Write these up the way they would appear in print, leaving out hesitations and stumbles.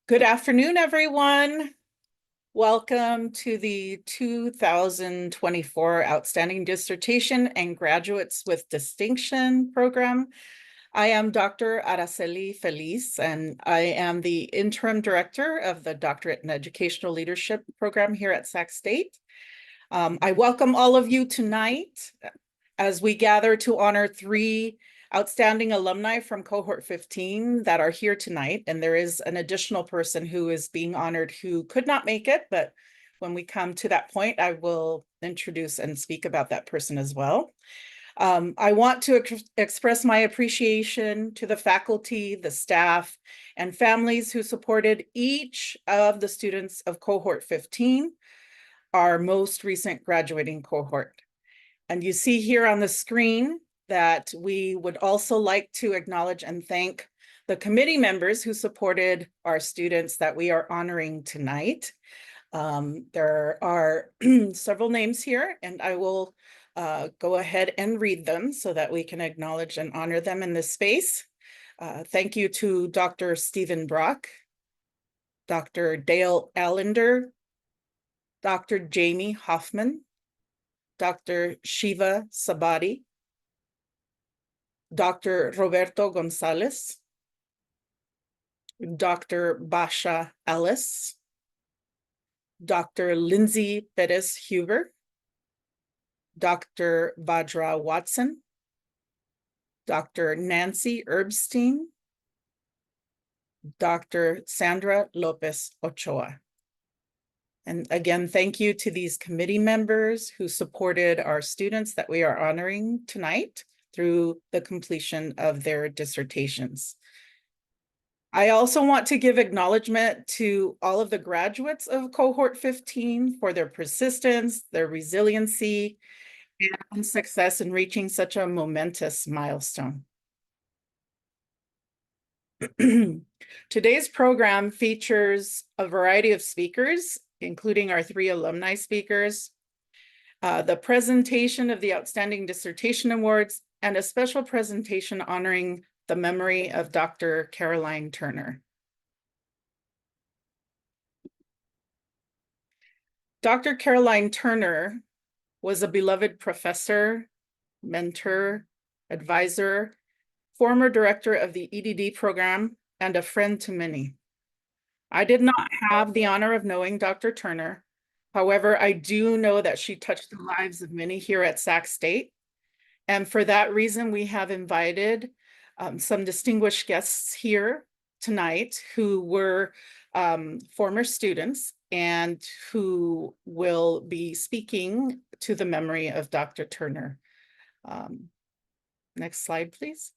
Good afternoon, everyone. Welcome to the 2024 Outstanding Dissertation and Graduates with Distinction program. I am Dr. Araceli Feliz, and I am the Interim Director of the Doctorate in Educational Leadership program here at Sac State. I welcome all of you tonight as we gather to honor 3 outstanding alumni from Cohort 15 that are here tonight. And there is an additional person who is being honored who could not make it, but when we come to that point, I will introduce and speak about that person as well. I want to express my appreciation to the faculty, the staff, and families who supported each of the students of Cohort 15, our most recent graduating cohort. And you see here on the screen that we would also like to acknowledge and thank the committee members who supported our students that we are honoring tonight. There are several names here, and I will go ahead and read them so that we can acknowledge and honor them in this space. Thank you to Dr. Stephen Brock, Dr. Dale Allender, Dr. Jamie Hoffman, Dr. Shiva Sabati, Dr. Roberto Gonzalez, Dr. Basha Ellis, Dr. Lindsay Perez Huber, Dr. Vajra Watson, Dr. Nancy Erbstein, Dr. Sandra Lopez Ochoa. And again, thank you to these committee members who supported our students that we are honoring tonight through the completion of their dissertations. I also want to give acknowledgement to all of the graduates of Cohort 15 for their persistence, their resiliency, and success in reaching such a momentous milestone. Today's program features a variety of speakers, including our 3 alumni speakers, the presentation of the Outstanding Dissertation Awards, and a special presentation honoring the memory of Dr. Caroline Turner. Dr. Caroline Turner was a beloved professor, mentor, advisor, former director of the EDD program, and a friend to many. I did not have the honor of knowing Dr. Turner. However, I do know that she touched the lives of many here at Sac State. And for that reason, we have invited some distinguished guests here tonight who were former students and who will be speaking to the memory of Dr. Turner. Next slide, please.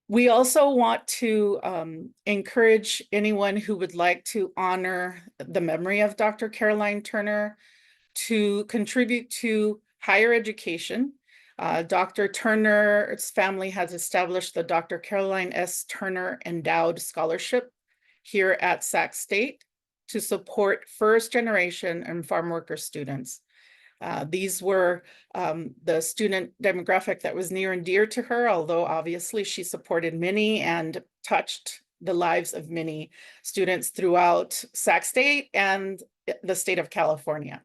We also want to encourage anyone who would like to honor the memory of Dr. Caroline Turner to contribute to higher education. Dr. Turner's family has established the Dr. Caroline S. Turner Endowed Scholarship here at Sac State to support first generation and farm worker students. These were the student demographic that was near and dear to her, although obviously she supported many and touched the lives of many students throughout Sac State and the state of California.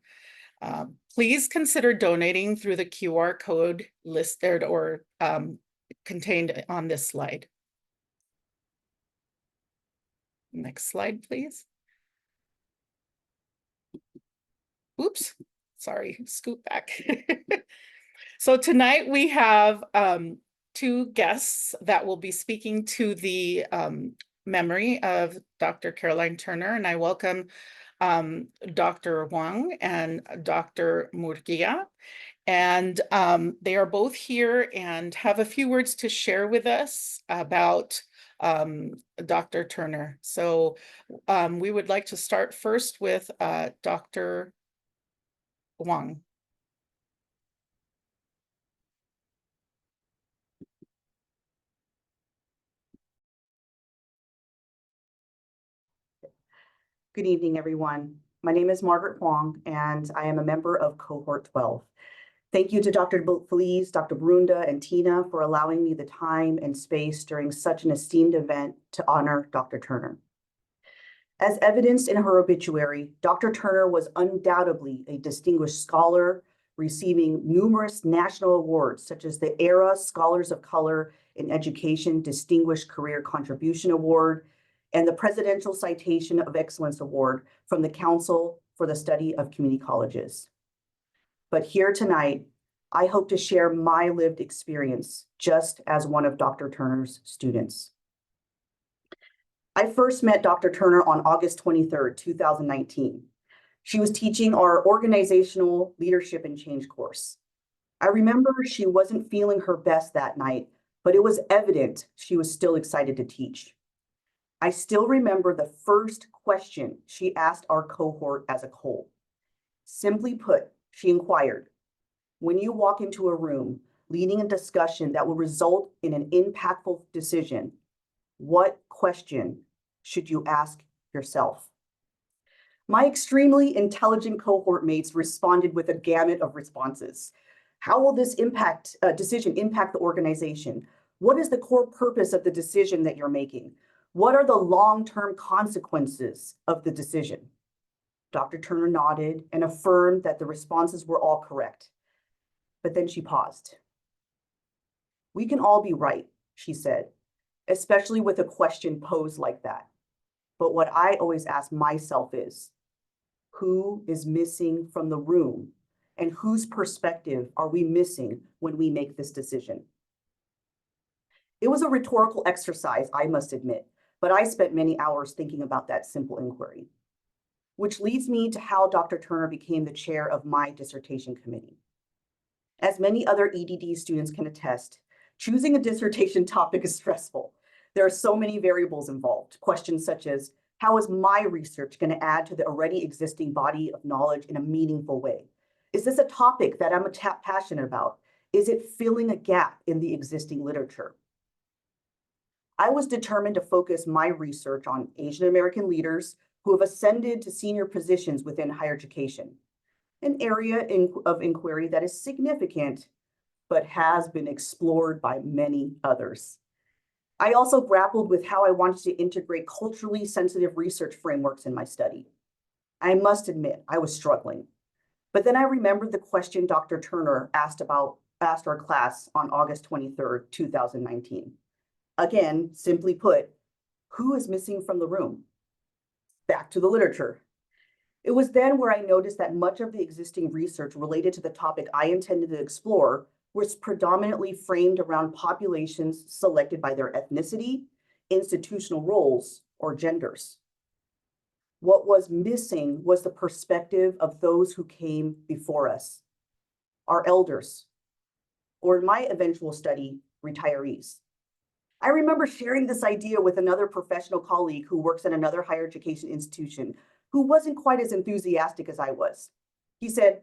Please consider donating through the QR code listed or contained on this slide. Next slide, please. Oops. Sorry, scoot back. So tonight we have 2 guests that will be speaking to the memory of Dr. Caroline Turner, and I welcome Dr. Wang and Dr. Murguia. And they are both here and have a few words to share with us about Dr. Turner. So we would like to start first with Dr. Wang. Good evening, everyone. My name is Margaret Huang, and I am a member of Cohort 12. Thank you to Dr. Feliz, Dr. Brunda, and Tina for allowing me the time and space during such an esteemed event to honor Dr. Turner. As evidenced in her obituary, Dr. Turner was undoubtedly a distinguished scholar, receiving numerous national awards such as the ERA Scholars of Color in Education Distinguished Career Contribution Award and the Presidential Citation of Excellence Award from the Council for the Study of Community Colleges. But here tonight, I hope to share my lived experience just as one of Dr. Turner's students. I first met Dr. Turner on August 23rd, 2019. She was teaching our Organizational Leadership and Change course. I remember she wasn't feeling her best that night, but it was evident she was still excited to teach. I still remember the first question she asked our cohort as a whole. Simply put, she inquired, when you walk into a room leading a discussion that will result in an impactful decision, what question should you ask yourself? My extremely intelligent cohort mates responded with a gamut of responses. How will this decision impact the organization? What is the core purpose of the decision that you're making? What are the long-term consequences of the decision? Dr. Turner nodded and affirmed that the responses were all correct. But then she paused. We can all be right, she said, especially with a question posed like that. But what I always ask myself is, who is missing from the room and whose perspective are we missing when we make this decision? It was a rhetorical exercise, I must admit, but I spent many hours thinking about that simple inquiry, which leads me to how Dr. Turner became the chair of my dissertation committee. As many other EDD students can attest, choosing a dissertation topic is stressful. There are so many variables involved. Questions such as, how is my research going to add to the already existing body of knowledge in a meaningful way? Is this a topic that I'm passionate about? Is it filling a gap in the existing literature? I was determined to focus my research on Asian American leaders who have ascended to senior positions within higher education, an area of inquiry that is significant, but has been explored by many others. I also grappled with how I wanted to integrate culturally sensitive research frameworks in my study. I must admit, I was struggling. But then I remembered the question Dr. Turner asked our class on August 23rd, 2019. Again, simply put, who is missing from the room? Back to the literature. It was then where I noticed that much of the existing research related to the topic I intended to explore was predominantly framed around populations selected by their ethnicity, institutional roles, or genders. What was missing was the perspective of those who came before us, our elders, or in my eventual study, retirees. I remember sharing this idea with another professional colleague who works at another higher education institution who wasn't quite as enthusiastic as I was. He said,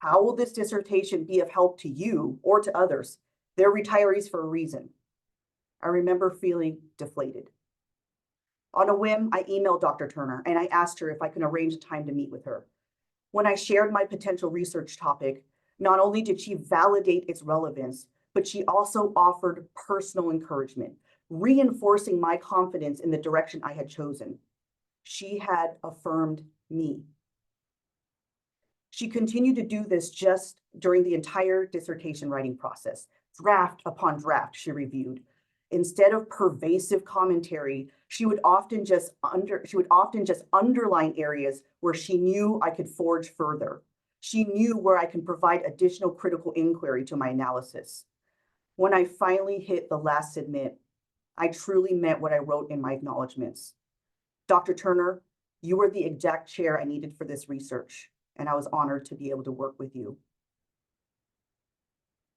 how will this dissertation be of help to you or to others? They're retirees for a reason. I remember feeling deflated. On a whim, I emailed Dr. Turner and I asked her if I can arrange a time to meet with her. When I shared my potential research topic, not only did she validate its relevance, but she also offered personal encouragement, reinforcing my confidence in the direction I had chosen. She had affirmed me. She continued to do this just during the entire dissertation writing process. Draft upon draft, she reviewed. Instead of pervasive commentary, she would often just underline areas where she knew I could forge further. She knew where I can provide additional critical inquiry to my analysis. When I finally hit the last submit, I truly meant what I wrote in my acknowledgements. Dr. Turner, you were the exact chair I needed for this research, and I was honored to be able to work with you.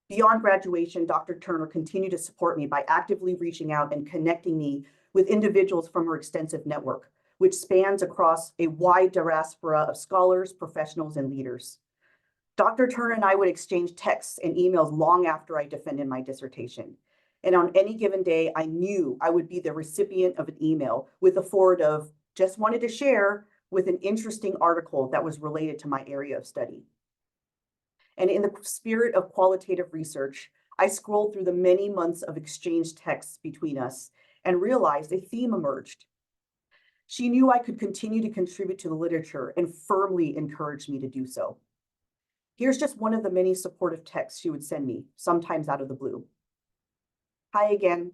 Beyond graduation, Dr. Turner continued to support me by actively reaching out and connecting me with individuals from her extensive network, which spans across a wide diaspora of scholars, professionals, and leaders. Dr. Turner and I would exchange texts and emails long after I defended my dissertation. And on any given day, I knew I would be the recipient of an email with a forward of, just wanted to share, with an interesting article that was related to my area of study. And in the spirit of qualitative research, I scrolled through the many months of exchanged texts between us and realized a theme emerged. She knew I could continue to contribute to the literature and firmly encouraged me to do so. Here's just one of the many supportive texts she would send me, sometimes out of the blue. Hi again.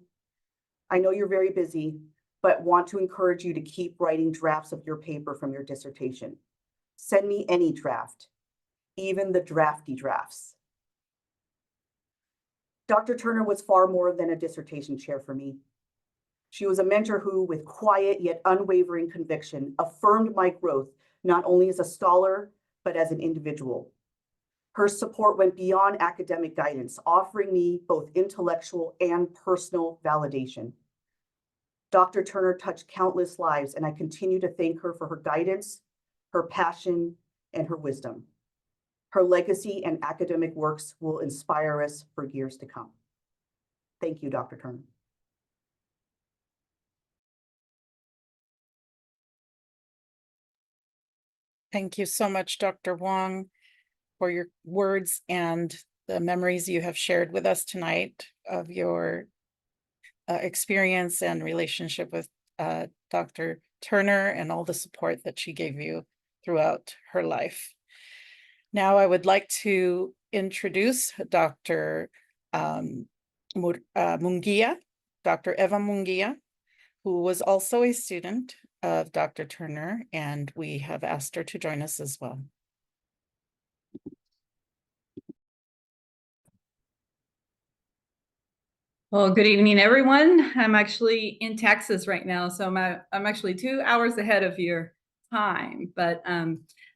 I know you're very busy, but want to encourage you to keep writing drafts of your paper from your dissertation. Send me any draft, even the drafty drafts. Dr. Turner was far more than a dissertation chair for me. She was a mentor who, with quiet yet unwavering conviction, affirmed my growth, not only as a scholar, but as an individual. Her support went beyond academic guidance, offering me both intellectual and personal validation. Dr. Turner touched countless lives, and I continue to thank her for her guidance, her passion, and her wisdom. Her legacy and academic works will inspire us for years to come. Thank you, Dr. Turner. Thank you so much, Dr. Wong, for your words and the memories you have shared with us tonight of your experience and relationship with Dr. Turner and all the support that she gave you throughout her life. Now I would like to introduce Dr. Munguia, Dr. Eva Munguia, who was also a student of Dr. Turner, and we have asked her to join us as well. Well, good evening, everyone. I'm actually in Texas right now, so I'm actually 2 hours ahead of your time. But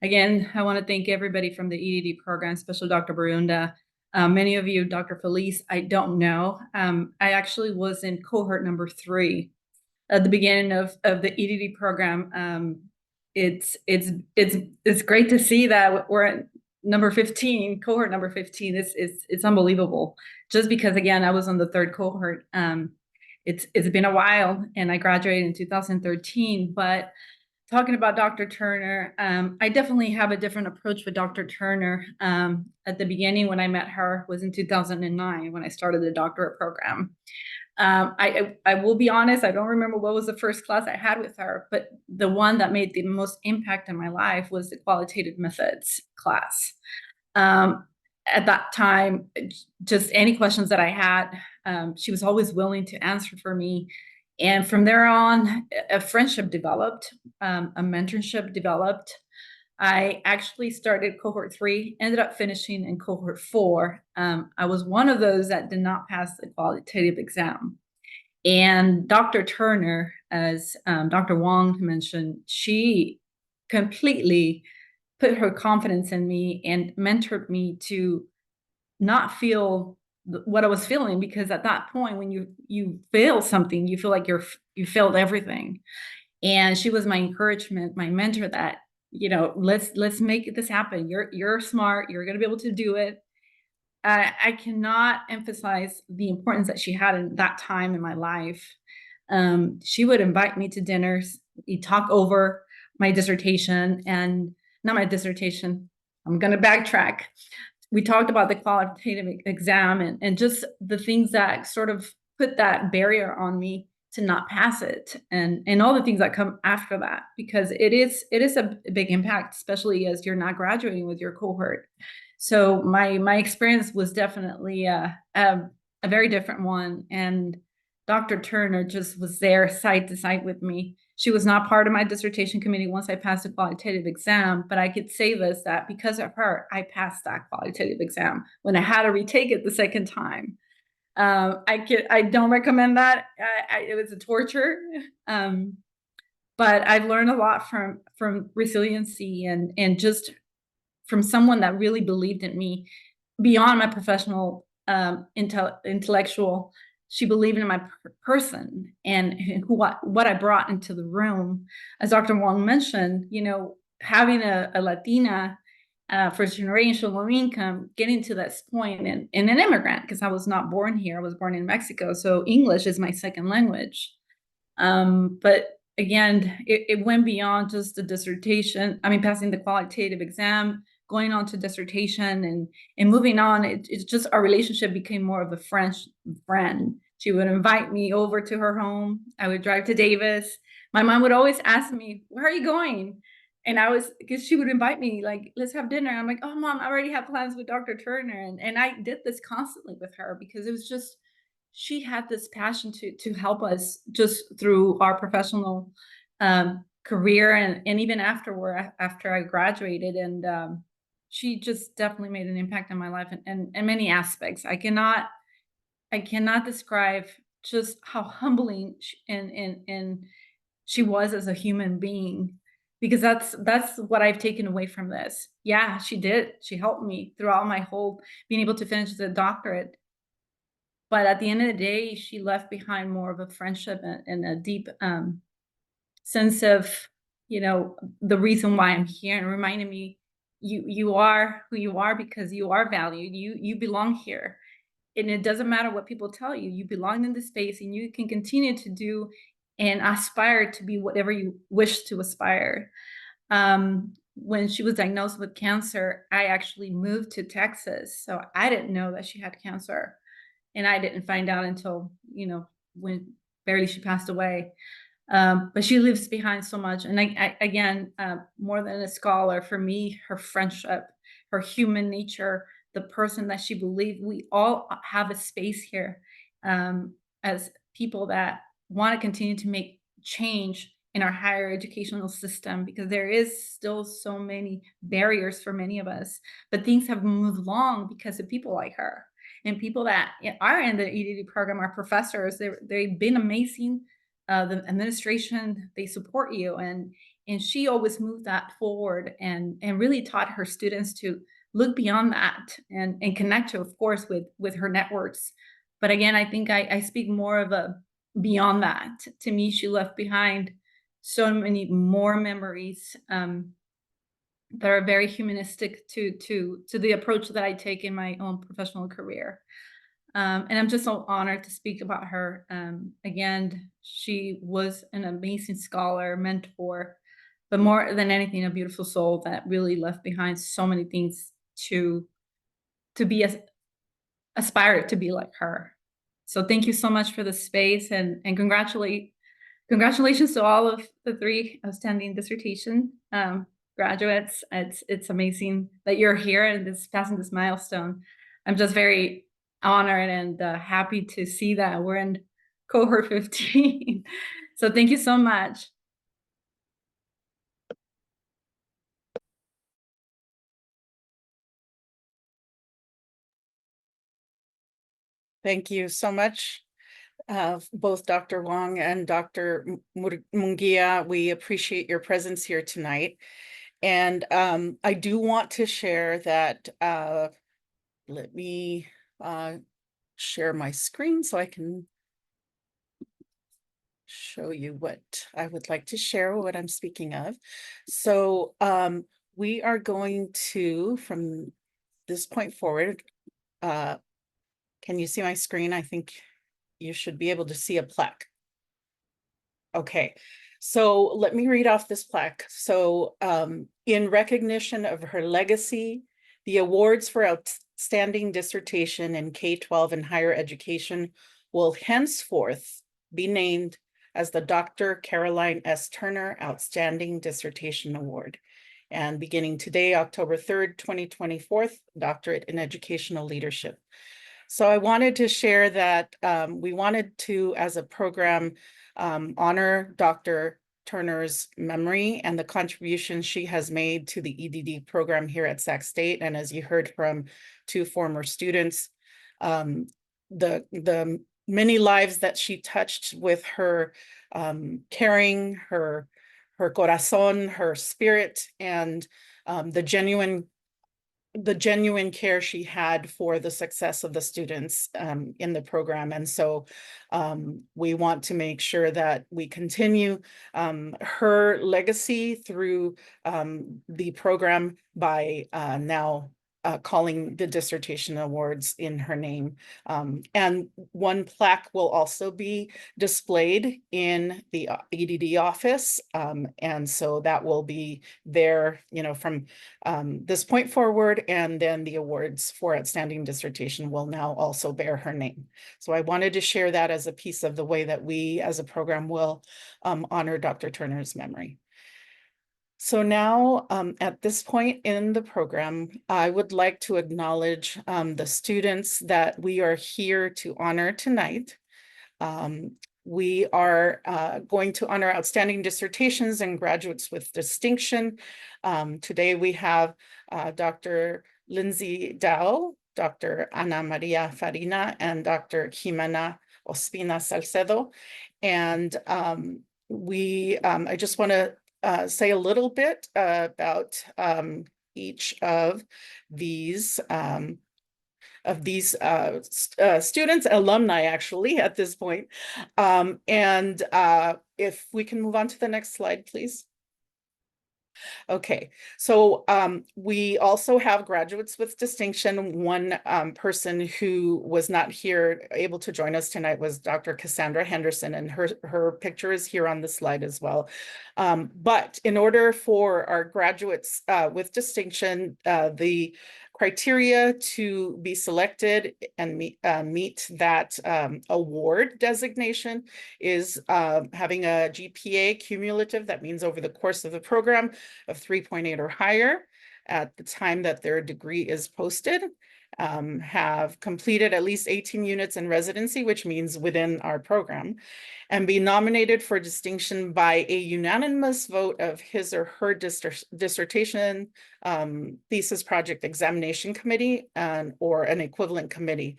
again, I want to thank everybody from the EDD program, especially Dr. Barunda. Many of you, Dr. Felice, I don't know. I actually was in cohort number 3 at the beginning of the EDD program. It's great to see that we're at number 15, cohort number 15. It's unbelievable. Just because, again, I was on the 3rd cohort. It's been a while, and I graduated in 2013. But talking about Dr. Turner, I definitely have a different approach with Dr. Turner. At the beginning, when I met her, was in 2009 when I started the doctorate program. I will be honest, I don't remember what was the first class I had with her, but the one that made the most impact in my life was the qualitative methods class. At that time, just any questions that I had, she was always willing to answer for me. And from there on, a friendship developed, a mentorship developed. I actually started cohort 3, ended up finishing in cohort 4. I was one of those that did not pass the qualitative exam. And Dr. Turner, as Dr. Wong mentioned, she completely put her confidence in me and mentored me to not feel what I was feeling, because at that point, when you fail something, you feel like you failed everything. And she was my encouragement, my mentor, that, you know, let's make this happen. You're smart. You're going to be able to do it. I cannot emphasize the importance that she had in that time in my life. She would invite me to dinners. We'd talk over my dissertation, and not my dissertation. I'm going to backtrack. We talked about the qualitative exam and just the things that sort of put that barrier on me to not pass it, and all the things that come after that, because it is a big impact, especially as you're not graduating with your cohort. So my experience was definitely a very different one, and Dr. Turner just was there side to side with me. She was not part of my dissertation committee once I passed the qualitative exam, but I could say this, that because of her, I passed that qualitative exam when I had to retake it the second time. I don't recommend that. It was a torture. But I've learned a lot from resiliency and just from someone that really believed in me beyond my professional intellectual. She believed in my person and what I brought into the room. As Dr. Wong mentioned, you know, having a Latina, first generation, low income, getting to this point, and an immigrant, because I was not born here. I was born in Mexico. So English is my second language. But again, it went beyond just the dissertation. I mean, passing the qualitative exam, going on to dissertation and moving on, it's just our relationship became more of a friend. She would invite me over to her home. I would drive to Davis. My mom would always ask me, "Where are you going?" And because she would invite me, like, "Let's have dinner." I'm like, "Oh, Mom, I already have plans with Dr. Turner." And I did this constantly with her because it was just, she had this passion to help us just through our professional career and even after I graduated. And she just definitely made an impact on my life in many aspects. I cannot describe just how humbling and she was as a human being, because that's what I've taken away from this. Yeah, she did. She helped me throughout my whole being able to finish the doctorate. But at the end of the day, she left behind more of a friendship and a deep sense of, the reason why I'm here, and reminding me, you are who you are because you are valued. You belong here. And it doesn't matter what people tell you, you belong in this space and you can continue to do and aspire to be whatever you wish to aspire. When she was diagnosed with cancer, I actually moved to Texas. So I didn't know that she had cancer. And I didn't find out until, when barely she passed away. But she leaves behind so much. And again, more than a scholar, for me, her friendship, her human nature, the person that she believed, we all have a space here as people that want to continue to make change in our higher educational system, because there is still so many barriers for many of us. But things have moved along because of people like her and people that are in the EDD program, our professors. They've been amazing. The administration, they support you, and she always moved that forward and really taught her students to look beyond that and connect to, of course, with her networks. But again, I think I speak more of a beyond that. To me, she left behind so many more memories that are very humanistic to the approach that I take in my own professional career. And I'm just so honored to speak about her. Again, she was an amazing scholar, mentor, but more than anything, a beautiful soul that really left behind so many things to be aspire to be like her. So thank you so much for the space, and congratulations to all of the 3 outstanding dissertation graduates. It's amazing that you're here and passing this milestone. I'm just very honored and happy to see that we're in cohort 15. So thank you so much. Thank you so much, both Dr. Wong and Dr. Munguia. We appreciate your presence here tonight. And I do want to share that, let me share my screen so I can show you what I would like to share, what I'm speaking of. So we are going to, from this point forward, can you see my screen? I think you should be able to see a plaque. Okay, so let me read off this plaque. So in recognition of her legacy, the awards for outstanding dissertation in K-12 and higher education will henceforth be named as the Dr. Caroline S. Turner Outstanding Dissertation Award. And beginning today, October 3rd, 2024, Doctorate in Educational Leadership. So I wanted to share that we wanted to, as a program, honor Dr. Turner's memory and the contributions she has made to the EDD program here at Sac State. And as you heard from 2 former students, the many lives that she touched with her caring, her corazón, her spirit, and the genuine care she had for the success of the students in the program. And so we want to make sure that we continue her legacy through the program by now calling the dissertation awards in her name. And one plaque will also be displayed in the EDD office. And so that will be there, from this point forward, and then the awards for outstanding dissertation will now also bear her name. So I wanted to share that as a piece of the way that we as a program will honor Dr. Turner's memory. So now, at this point in the program, I would like to acknowledge the students that we are here to honor tonight. We are going to honor outstanding dissertations and graduates with distinction. Today we have Dr. Lindsay Dao, Dr. Ana Maria Farina, and Dr. Ximena Ospina Salcedo. And I just want to say a little bit about each of these students, alumni actually at this point. And if we can move on to the next slide, please. Okay, so we also have graduates with distinction. One person who was not here able to join us tonight was Dr. Cassandra Henderson, and her picture is here on the slide as well. But in order for our graduates with distinction, the criteria to be selected and meet that award designation is having a GPA cumulative, that means over the course of the program, of 3.8 or higher at the time that their degree is posted, have completed at least 18 units in residency, which means within our program, and be nominated for distinction by a unanimous vote of his or her dissertation, thesis project examination committee, or an equivalent committee.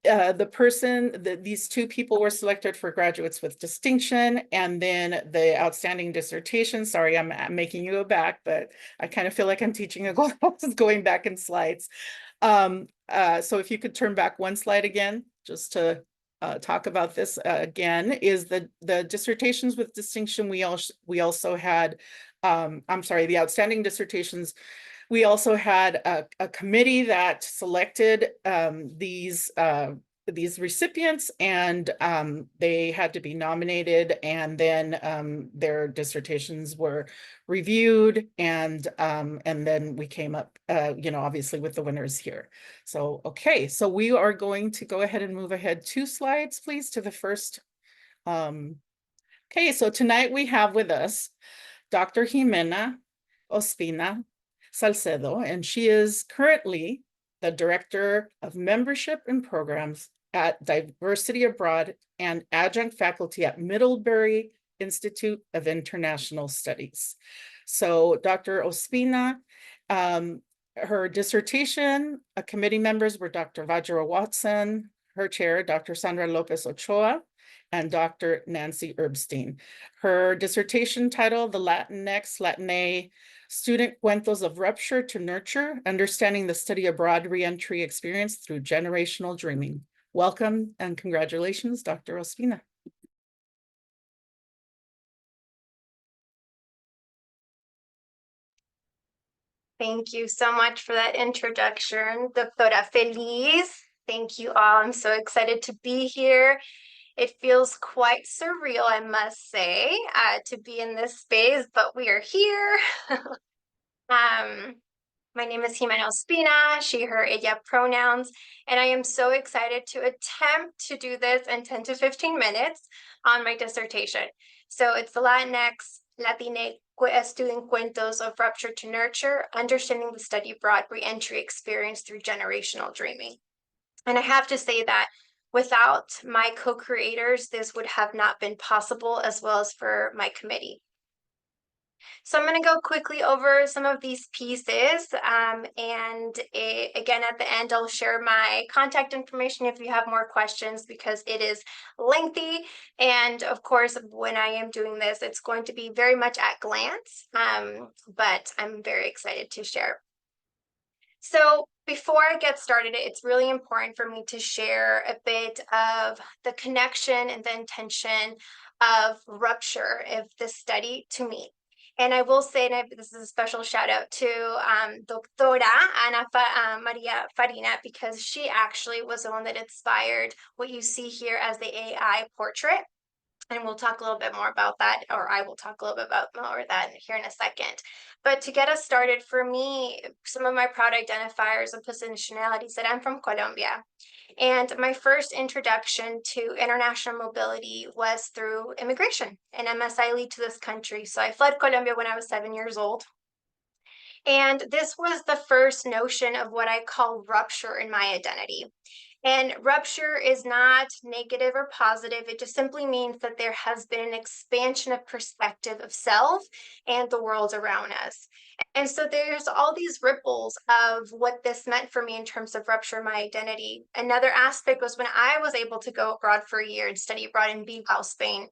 These two people were selected for graduates with distinction, and then the outstanding dissertation. Sorry, I'm making you go back, but I kind of feel like I'm teaching a class going back in slides. So if you could turn back one slide again, just to talk about this again, is the dissertations with distinction. We also had, the outstanding dissertations. We also had a committee that selected these recipients, and they had to be nominated, and then their dissertations were reviewed, and then we came up, obviously with the winners here. So, okay, so we are going to go ahead and move ahead 2 slides, please, to the first. Okay, so tonight we have with us Dr. Ximena Ospina Salcedo, and she is currently the Director of Membership and Programs at Diversity Abroad and Adjunct Faculty at Middlebury Institute of International Studies. So Dr. Ospina, her dissertation committee members were Dr. Vajra Watson, her chair, Dr. Sandra Lopez Ochoa, and Dr. Nancy Erbstein. Her dissertation title, The Latinx, Latine Student Cuentos of Rupture to Nurture, Understanding the Study Abroad Reentry Experience Through Generational Dreaming. Welcome and congratulations, Dr. Ospina. Thank you so much for that introduction, Doctora Feliz. Thank you all. I'm so excited to be here. It feels quite surreal, I must say, to be in this space, but we are here. My name is Ximena Ospina, she, her, ella pronouns, and I am so excited to attempt to do this in 10 to 15 minutes on my dissertation. So it's the Latinx, Latine Student Cuentos of Rupture to Nurture, Understanding the Study Abroad Reentry Experience Through Generational Dreaming. And I have to say that without my co-creators, this would have not been possible, as well as for my committee. So I'm going to go quickly over some of these pieces, and again, at the end, I'll share my contact information if you have more questions, because it is lengthy. And of course, when I am doing this, it's going to be very much at glance, but I'm very excited to share. So before I get started, it's really important for me to share a bit of the connection and the intention of rupture of this study to me. And I will say, and this is a special shout out to Doctora Maria Farina, because she actually was the one that inspired what you see here as the AI portrait. And we'll talk a little bit more about that, or I will talk a little bit about more of that here in a second. But to get us started, for me, some of my proud identifiers and positionalities, that I'm from Colombia. And my first introduction to international mobility was through immigration and MSI to this country. So I fled Colombia when I was 7 years old. And this was the first notion of what I call rupture in my identity. And rupture is not negative or positive. It just simply means that there has been an expansion of perspective of self and the world around us. And so there's all these ripples of what this meant for me in terms of rupture in my identity. Another aspect was when I was able to go abroad for a year and study abroad in Bilbao, Spain.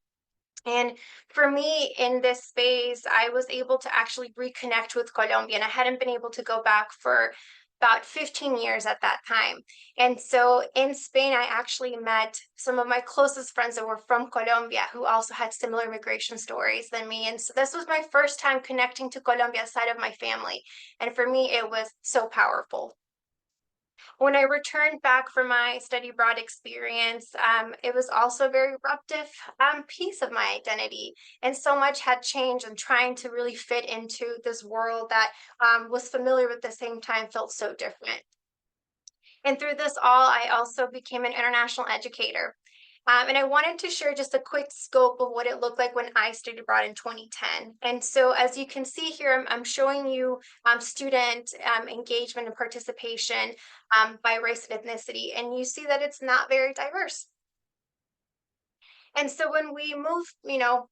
And for me, in this space, I was able to actually reconnect with Colombia, and I hadn't been able to go back for about 15 years at that time. And so in Spain, I actually met some of my closest friends that were from Colombia who also had similar immigration stories than me. And so this was my first time connecting to Colombia outside of my family. And for me, it was so powerful. When I returned back from my study abroad experience, it was also a very eruptive piece of my identity. And so much had changed, and trying to really fit into this world that was familiar but at the same time felt so different. And through this all, I also became an international educator. And I wanted to share just a quick scope of what it looked like when I studied abroad in 2010. And so as you can see here, I'm showing you student engagement and participation by race and ethnicity. And you see that it's not very diverse. And so when we move,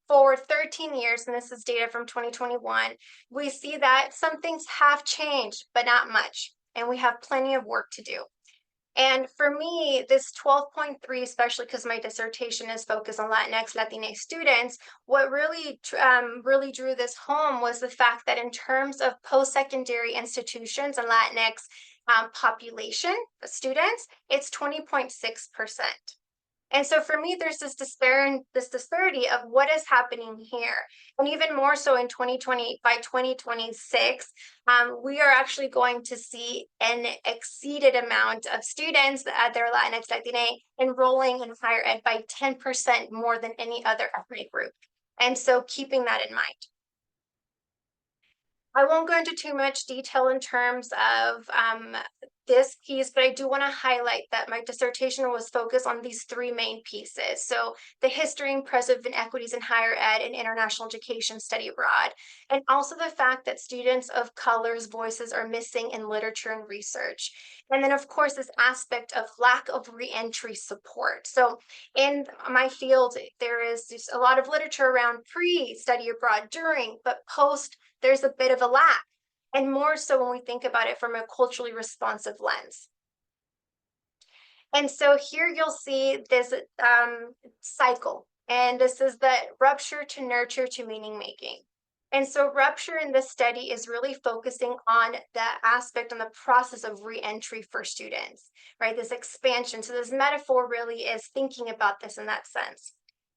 forward 13 years, and this is data from 2021, we see that some things have changed, but not much. And we have plenty of work to do. And for me, this 12.3, especially because my dissertation is focused on Latinx, Latina students, what really drew this home was the fact that in terms of post-secondary institutions and Latinx population students, it's 20.6%. And so for me, there's this disparity of what is happening here. And even more so in 2020, by 2026, we are actually going to see an exceeded amount of students that are Latinx, Latina enrolling in higher ed by 10% more than any other ethnic group. And so keeping that in mind. I won't go into too much detail in terms of this piece, but I do want to highlight that my dissertation was focused on these three main pieces. So the history and present inequities in higher ed and international education study abroad, and also the fact that students of color's voices are missing in literature and research. And then of course, this aspect of lack of reentry support. So in my field, there is just a lot of literature around pre-study abroad, during, but post, there's a bit of a lack, and more so when we think about it from a culturally responsive lens. And so here you'll see this cycle, and this is the rupture to nurture to meaning making. And so rupture in this study is really focusing on the aspect and the process of reentry for students, right? This expansion. So this metaphor really is thinking about this in that sense.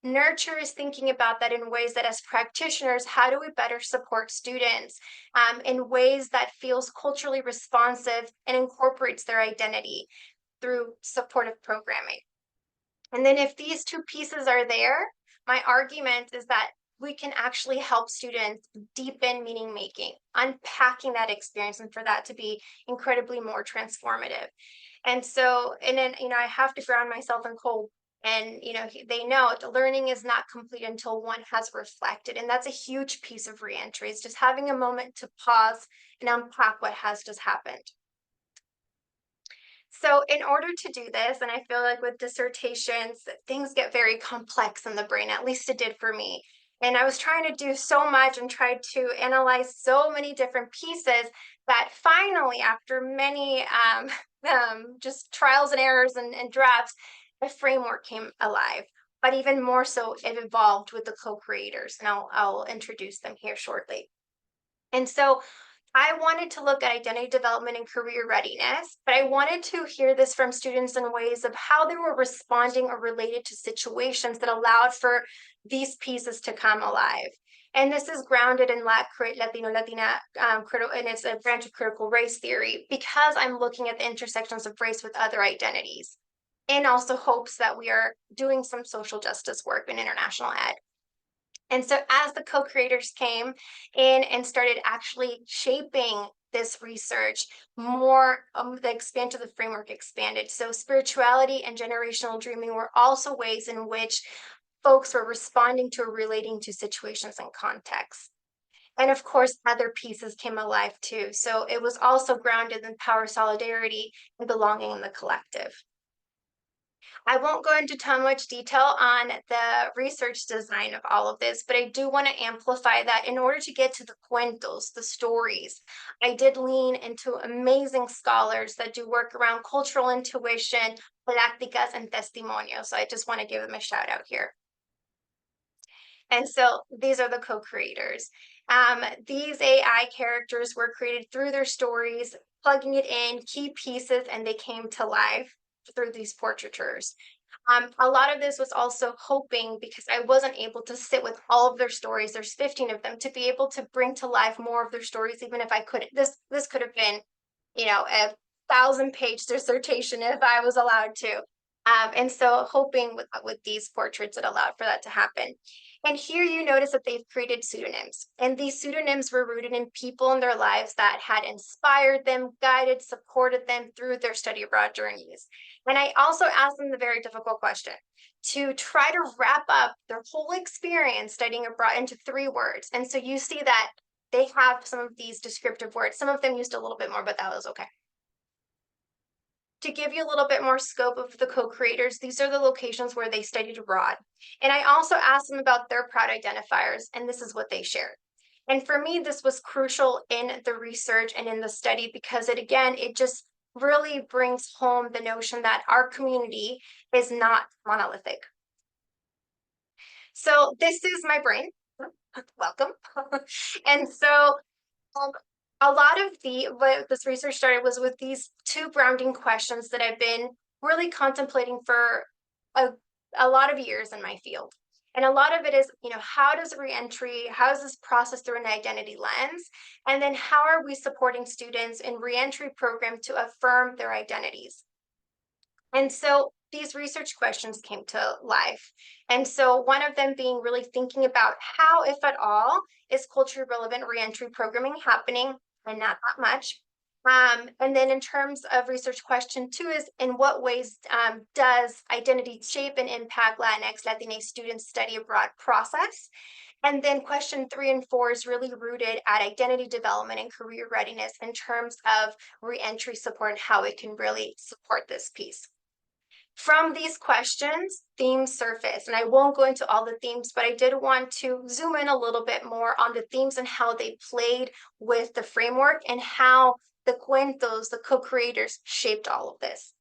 Nurture is thinking about that in ways that as practitioners, how do we better support students in ways that feels culturally responsive and incorporates their identity through supportive programming. And then if these two pieces are there, my argument is that we can actually help students deepen meaning making, unpacking that experience, and for that to be incredibly more transformative. And so, and then, I have to ground myself in cold. And, they know the learning is not complete until one has reflected. And that's a huge piece of reentry. It's just having a moment to pause and unpack what has just happened. So in order to do this, and I feel like with dissertations, things get very complex in the brain, at least it did for me. And I was trying to do so much and tried to analyze so many different pieces that finally, after many just trials and errors and drafts, a framework came alive. But even more so, it evolved with the co-creators, and I'll introduce them here shortly. And so I wanted to look at identity development and career readiness, but I wanted to hear this from students in ways of how they were responding or related to situations that allowed for these pieces to come alive. And this is grounded in Latino, Latina, and it's a branch of critical race theory, because I'm looking at the intersections of race with other identities, and also hopes that we are doing some social justice work in international ed. And so as the co-creators came in and started actually shaping this research, more the expansion of the framework expanded. So spirituality and generational dreaming were also ways in which folks were responding to or relating to situations and contexts. And of course, other pieces came alive too. So it was also grounded in power, solidarity, and belonging in the collective. I won't go into too much detail on the research design of all of this, but I do want to amplify that in order to get to the cuentos, the stories. I did lean into amazing scholars that do work around cultural intuition, prácticas, and testimonios. So I just want to give them a shout out here. And so these are the co-creators. These AI characters were created through their stories, plugging it in, key pieces, and they came to life through these portraitures. A lot of this was also hoping, because I wasn't able to sit with all of their stories, there's 15 of them, to be able to bring to life more of their stories, even if I couldn't. This could have been, you know, a 1,000-page dissertation if I was allowed to. And so hoping with these portraits, it allowed for that to happen. And here you notice that they've created pseudonyms. And these pseudonyms were rooted in people in their lives that had inspired them, guided, supported them through their study abroad journeys. And I also asked them the very difficult question to try to wrap up their whole experience studying abroad into 3 words. And so you see that they have some of these descriptive words. Some of them used a little bit more, but that was okay. To give you a little bit more scope of the co-creators, these are the locations where they studied abroad. And I also asked them about their proud identifiers, and this is what they shared. And for me, this was crucial in the research and in the study, because it just really brings home the notion that our community is not monolithic. So this is my brain. Welcome. And so a lot of what this research started was with these 2 grounding questions that I've been really contemplating for a lot of years in my field. And a lot of it is, how does reentry, how is this processed through an identity lens? And then how are we supporting students in reentry program to affirm their identities? And so these research questions came to life. And so one of them being really thinking about how, if at all, is culturally relevant reentry programming happening, and not that much. And then in terms of research question 2 is, in what ways does identity shape and impact Latinx, Latina students' study abroad process? And then question 3 and 4 is really rooted at identity development and career readiness in terms of reentry support and how it can really support this piece. From these questions, themes surface, and I won't go into all the themes, but I did want to zoom in a little bit more on the themes and how they played with the framework and how the cuentos, the co-creators, shaped all of this.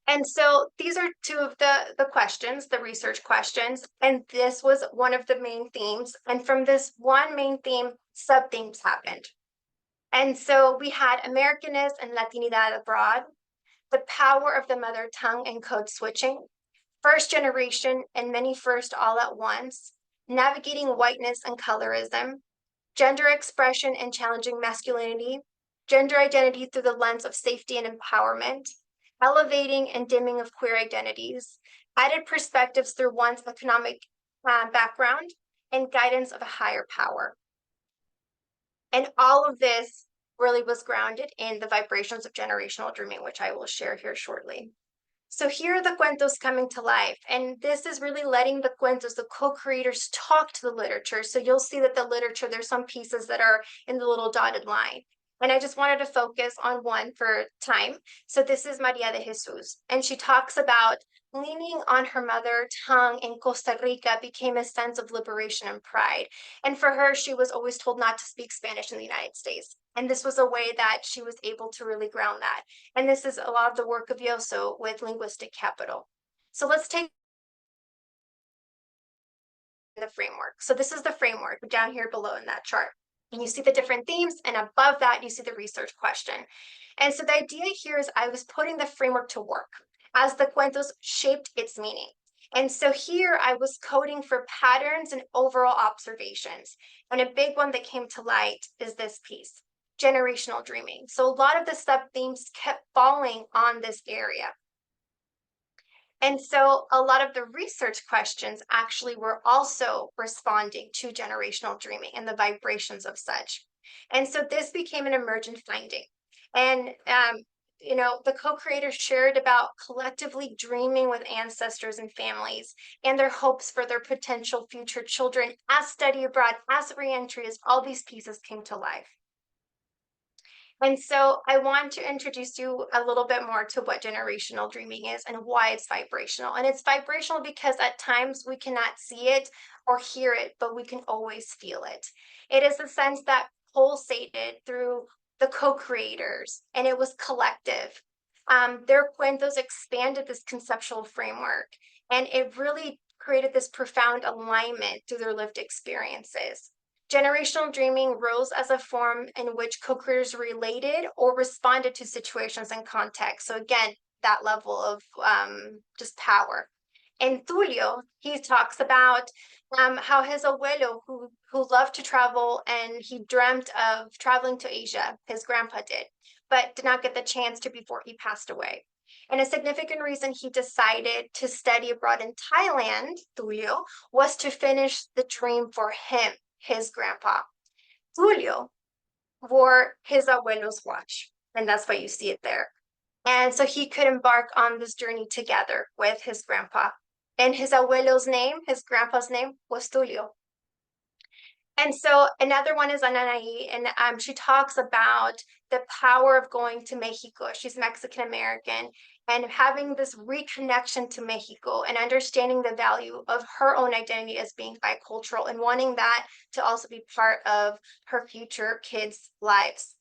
And so these are 2 of the questions, the research questions, and this was one of the main themes. And from this one main theme, sub-themes happened. And so we had Americanness and Latinidad abroad, the power of the mother tongue and code switching, first generation and many first all at once, navigating whiteness and colorism, gender expression and challenging masculinity, gender identity through the lens of safety and empowerment, elevating and dimming of queer identities, added perspectives through one's economic background, and guidance of a higher power. And all of this really was grounded in the vibrations of generational dreaming, which I will share here shortly. So here are the cuentos coming to life. And this is really letting the cuentos, the co-creators, talk to the literature. So you'll see that the literature, there's some pieces that are in the little dotted line. And I just wanted to focus on one for time. So this is Maria de Jesus. And she talks about leaning on her mother tongue in Costa Rica became a sense of liberation and pride. And for her, she was always told not to speak Spanish in the United States. And this was a way that she was able to really ground that. And this is a lot of the work of Yoso with linguistic capital. So let's take the framework. So this is the framework down here below in that chart. And you see the different themes, and above that, you see the research question. And so the idea here is I was putting the framework to work as the cuentos shaped its meaning. And so here I was coding for patterns and overall observations. And a big one that came to light is this piece, generational dreaming. So a lot of the sub-themes kept falling on this area. And so a lot of the research questions actually were also responding to generational dreaming and the vibrations of such. And so this became an emergent finding. And you know, the co-creators shared about collectively dreaming with ancestors and families and their hopes for their potential future children as study abroad, as reentry, as all these pieces came to life. And so I want to introduce you a little bit more to what generational dreaming is and why it's vibrational. And it's vibrational because at times we cannot see it or hear it, but we can always feel it. It is a sense that pulsated through the co-creators, and it was collective. Their cuentos expanded this conceptual framework, and it really created this profound alignment through their lived experiences. Generational dreaming rose as a form in which co-creators related or responded to situations and context. So again, that level of just power. And Tulio, he talks about how his abuelo, who loved to travel and he dreamt of traveling to Asia, his grandpa did, but did not get the chance to before he passed away. And a significant reason he decided to study abroad in Thailand, Tulio, was to finish the dream for him, his grandpa. Tulio wore his abuelo's watch, and that's why you see it there. And so he could embark on this journey together with his grandpa. And his abuelo's name, his grandpa's name, was Tulio. And so another one is Ananaí, and she talks about the power of going to Mexico. She's Mexican American, and having this reconnection to Mexico and understanding the value of her own identity as being bicultural and wanting that to also be part of her future kids' lives.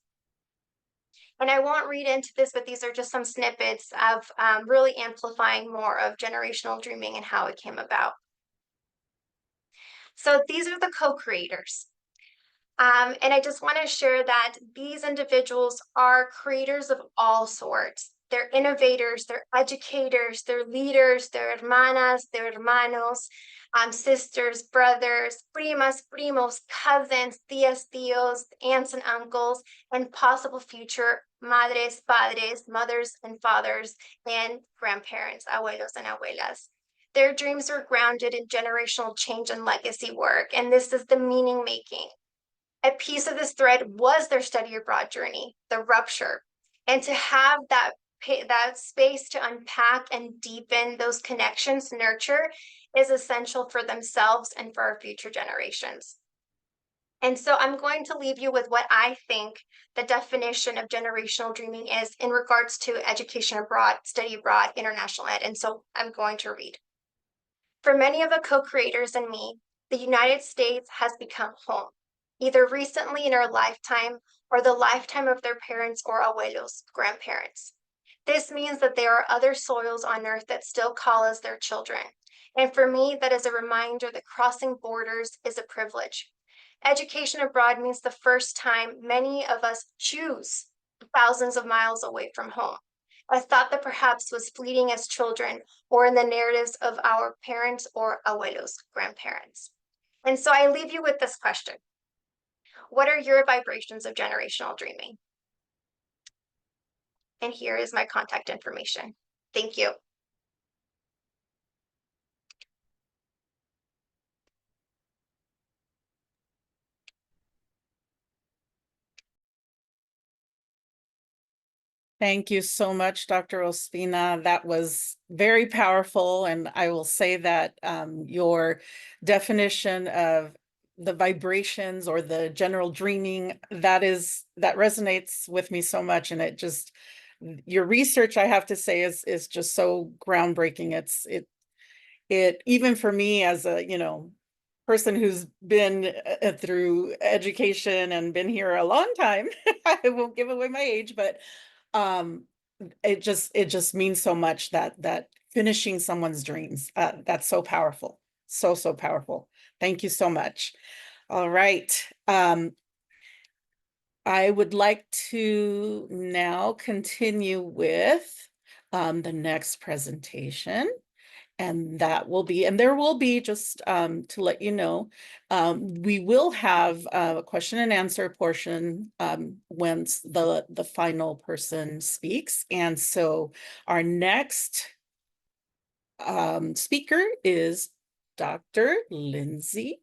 And I won't read into this, but these are just some snippets of really amplifying more of generational dreaming and how it came about. So these are the co-creators. And I just want to share that these individuals are creators of all sorts. They're innovators, they're educators, they're leaders, they're hermanas, they're hermanos, sisters, brothers, primas, primos, cousins, tías, tíos, aunts and uncles, and possible future madres, padres, mothers and fathers, and grandparents, abuelos and abuelas. Their dreams were grounded in generational change and legacy work, and this is the meaning making. A piece of this thread was their study abroad journey, the rupture, and to have that space to unpack and deepen those connections, nurture, is essential for themselves and for our future generations. And so I'm going to leave you with what I think the definition of generational dreaming is in regards to education abroad, study abroad, international ed. And so I'm going to read. For many of the co-creators and me, the United States has become home, either recently in our lifetime or the lifetime of their parents or abuelos, grandparents. This means that there are other soils on earth that still call us their children. And for me, that is a reminder that crossing borders is a privilege. Education abroad means the first time many of us choose thousands of miles away from home. A thought that perhaps was fleeting as children or in the narratives of our parents or abuelos, grandparents. And so I leave you with this question. What are your vibrations of generational dreaming? And here is my contact information. Thank you. Thank you so much, Dr. Ospina. That was very powerful. And I will say that your definition of the vibrations or the general dreaming, that resonates with me so much. And it just, your research, I have to say, is just so groundbreaking. It even for me as a, person who's been through education and been here a long time, I won't give away my age, but it just means so much that finishing someone's dreams, that's so powerful, so powerful. Thank you so much. All right. I would like to now continue with the next presentation. And that will be, and there will be, just to let you know, we will have a question and answer portion once the final person speaks. And so our next speaker is Dr. Lindsay.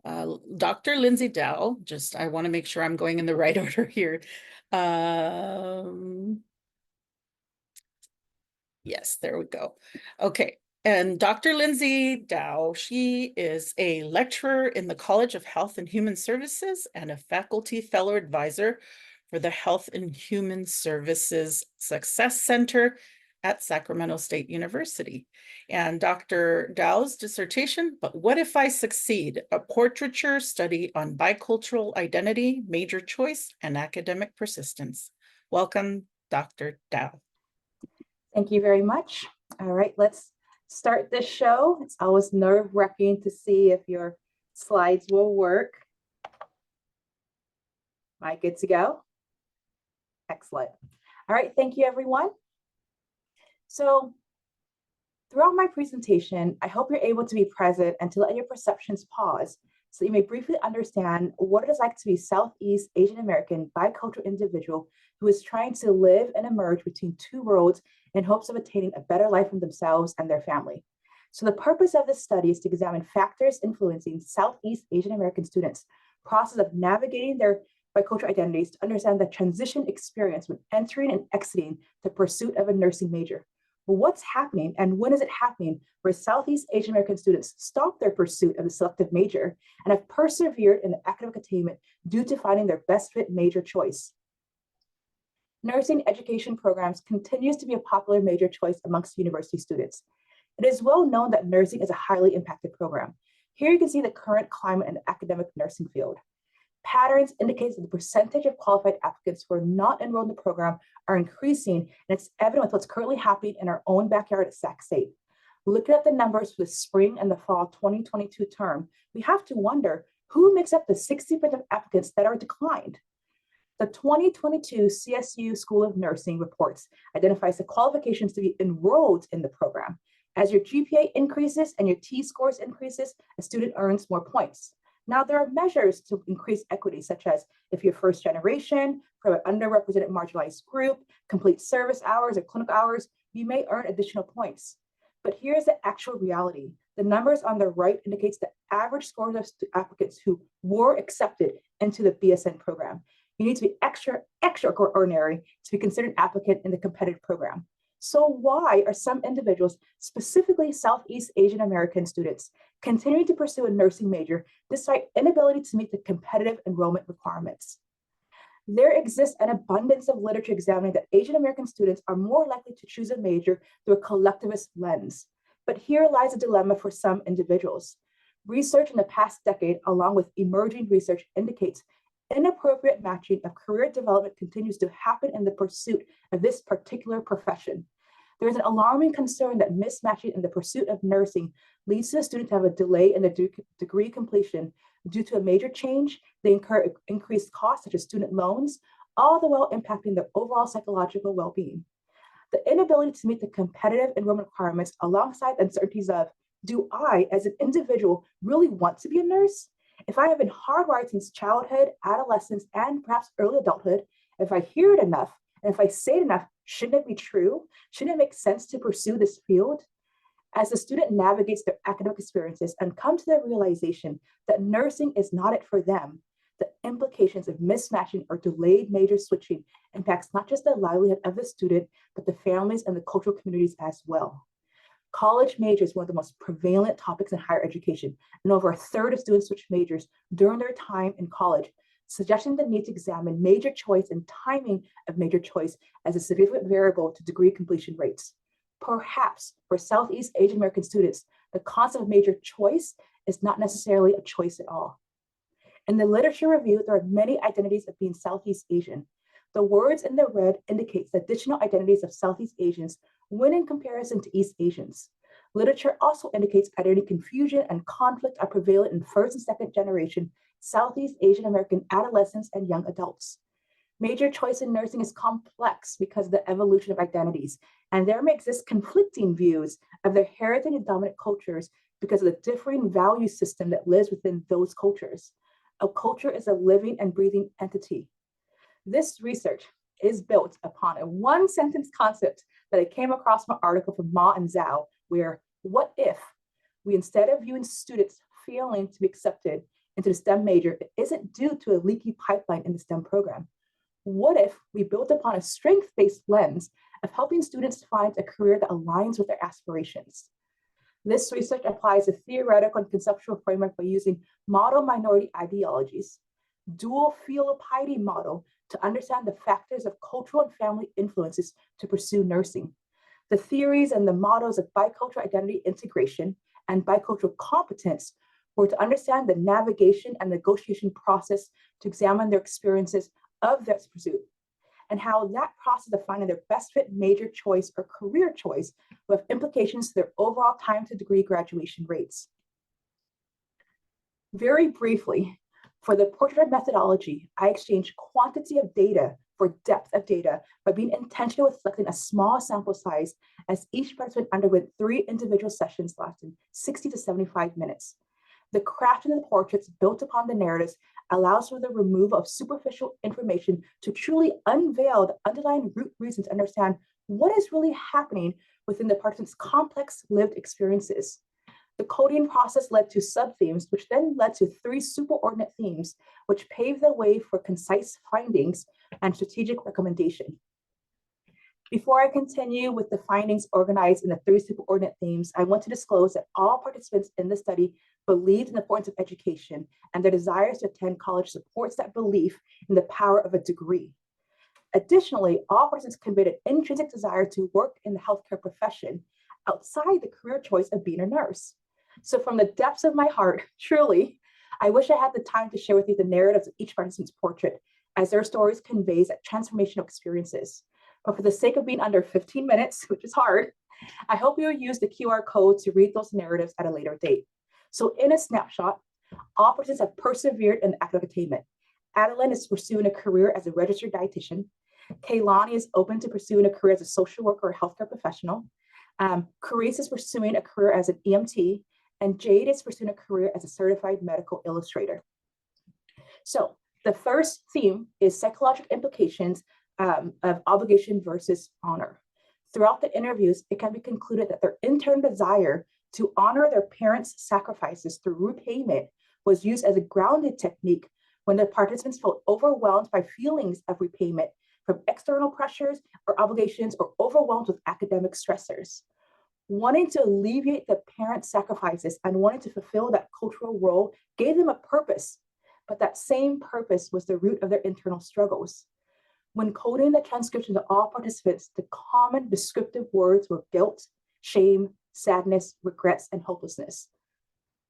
Dr. Lindsay Dao, just I want to make sure I'm going in the right order here. Yes, there we go. Okay. And Dr. Lindsay Dao, she is a lecturer in the College of Health and Human Services and a faculty fellow advisor for the Health and Human Services Success Center at Sacramento State University. And Dr. Dao's dissertation, But What If I Succeed? A portraiture study on bicultural identity, major choice, and academic persistence. Welcome, Dr. Dao. Thank you very much. All right, let's start this show. It's always nerve-wracking to see if your slides will work. Am I good to go? Excellent. All right, thank you, everyone. So throughout my presentation, I hope you're able to be present and to let your perceptions pause so that you may briefly understand what it is like to be Southeast Asian American bicultural individual who is trying to live and emerge between two worlds in hopes of attaining a better life for themselves and their family. So the purpose of this study is to examine factors influencing Southeast Asian American students' process of navigating their bicultural identities to understand the transition experience when entering and exiting the pursuit of a nursing major. Well, what's happening and when is it happening where Southeast Asian American students stop their pursuit of the selective major and have persevered in academic attainment due to finding their best fit major choice? Nursing education programs continues to be a popular major choice amongst university students. It is well known that nursing is a highly impacted program. Here you can see the current climate in the academic nursing field. Patterns indicate that the percentage of qualified applicants who are not enrolled in the program are increasing, and it's evident with what's currently happening in our own backyard at Sac State. Looking at the numbers for the spring and the fall 2022 term, we have to wonder who makes up the 60% of applicants that are declined. The 2022 CSU School of Nursing reports identifies the qualifications to be enrolled in the program. As your GPA increases and your T-scores increases, a student earns more points. Now, there are measures to increase equity, such as if you're first generation, from an underrepresented marginalized group, complete service hours or clinical hours, you may earn additional points. But here's the actual reality. The numbers on the right indicates the average scores of applicants who were accepted into the BSN program. You need to be extraordinary to be considered an applicant in the competitive program. So why are some individuals, specifically Southeast Asian American students, continuing to pursue a nursing major despite inability to meet the competitive enrollment requirements? There exists an abundance of literature examining that Asian American students are more likely to choose a major through a collectivist lens. But here lies a dilemma for some individuals. Research in the past decade, along with emerging research, indicates inappropriate matching of career development continues to happen in the pursuit of this particular profession. There is an alarming concern that mismatching in the pursuit of nursing leads to the student to have a delay in the degree completion due to a major change. They incur increased costs such as student loans, all the while impacting their overall psychological well-being. The inability to meet the competitive enrollment requirements alongside uncertainties of, do I, as an individual, really want to be a nurse? If I have been hardwired since childhood, adolescence, and perhaps early adulthood, if I hear it enough, and if I say it enough, shouldn't it be true? Shouldn't it make sense to pursue this field? As the student navigates their academic experiences and come to the realization that nursing is not it for them, the implications of mismatching or delayed major switching impacts not just the livelihood of the student, but the families and the cultural communities as well. College majors is one of the most prevalent topics in higher education, and over a third of students switch majors during their time in college, suggesting the need to examine major choice and timing of major choice as a significant variable to degree completion rates. Perhaps for Southeast Asian American students, the concept of major choice is not necessarily a choice at all. In the literature review, there are many identities of being Southeast Asian. The words in the red indicates the additional identities of Southeast Asians when in comparison to East Asians. Literature also indicates identity confusion and conflict are prevalent in first and second generation Southeast Asian American adolescents and young adults. Major choice in nursing is complex because of the evolution of identities, and there may exist conflicting views of their heritage and dominant cultures because of the differing value system that lives within those cultures. A culture is a living and breathing entity. This research is built upon a one-sentence concept that I came across from an article from Ma and Zhao, where what if we, instead of viewing students failing to be accepted into the STEM major, it isn't due to a leaky pipeline in the STEM program? What if we built upon a strength-based lens of helping students find a career that aligns with their aspirations? This research applies a theoretical and conceptual framework by using model minority ideologies, dual philopiety model to understand the factors of cultural and family influences to pursue nursing, the theories and the models of bicultural identity integration and bicultural competence were to understand the navigation and negotiation process to examine their experiences of this pursuit, and how that process of finding their best fit major choice or career choice will have implications to their overall time to degree graduation rates. Very briefly, for the portrait methodology, I exchanged quantity of data for depth of data by being intentional with selecting a small sample size as each participant underwent 3 individual sessions lasting 60 to 75 minutes. The crafting of the portraits built upon the narratives allows for the removal of superficial information to truly unveil the underlying root reasons to understand what is really happening within the participants' complex lived experiences. The coding process led to sub-themes, which then led to 3 superordinate themes, which paved the way for concise findings and strategic recommendation. Before I continue with the findings organized in the 3 superordinate themes, I want to disclose that all participants in the study believed in the importance of education, and their desires to attend college supports that belief in the power of a degree. Additionally, all participants conveyed an intrinsic desire to work in the healthcare profession outside the career choice of being a nurse. So from the depths of my heart, truly, I wish I had the time to share with you the narratives of each participant's portrait, as their stories conveys transformational experiences. But for the sake of being under 15 minutes, which is hard, I hope you'll use the QR code to read those narratives at a later date. So in a snapshot, all participants have persevered in academic attainment. Adeline is pursuing a career as a registered dietitian. Kaylani is open to pursuing a career as a social worker or healthcare professional. Carice is pursuing a career as an EMT, and Jade is pursuing a career as a certified medical illustrator. So the first theme is psychological implications of obligation versus honor. Throughout the interviews, it can be concluded that their internal desire to honor their parents' sacrifices through repayment was used as a grounded technique when the participants felt overwhelmed by feelings of repayment from external pressures or obligations, or overwhelmed with academic stressors. Wanting to alleviate the parents' sacrifices and wanting to fulfill that cultural role gave them a purpose, but that same purpose was the root of their internal struggles. When coding the transcription to all participants, the common descriptive words were guilt, shame, sadness, regrets, and hopelessness.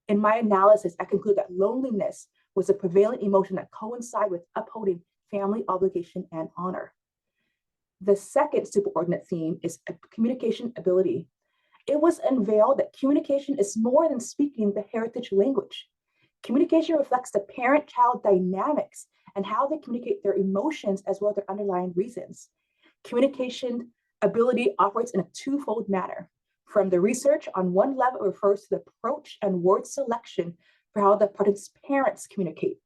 In my analysis, I conclude that loneliness was a prevailing emotion that coincided with upholding family obligation and honor. The second superordinate theme is communication ability. It was unveiled that communication is more than speaking the heritage language. Communication reflects the parent-child dynamics and how they communicate their emotions as well as their underlying reasons. Communication ability operates in a twofold manner. From the research, on one level, it refers to the approach and word selection for how the participants' parents communicate.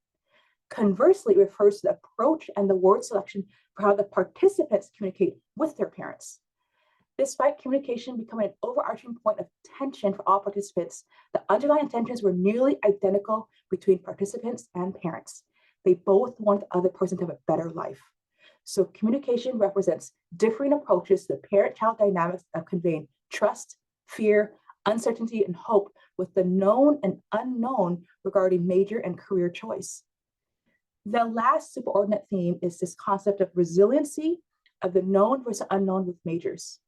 Conversely, it refers to the approach and the word selection for how the participants communicate with their parents. Despite communication becoming an overarching point of tension for all participants, the underlying intentions were nearly identical between participants and parents. They both want the other person to have a better life. So communication represents differing approaches to the parent-child dynamics of conveying trust, fear, uncertainty, and hope with the known and unknown regarding major and career choice. The last superordinate theme is this concept of resiliency of the known versus unknown with majors.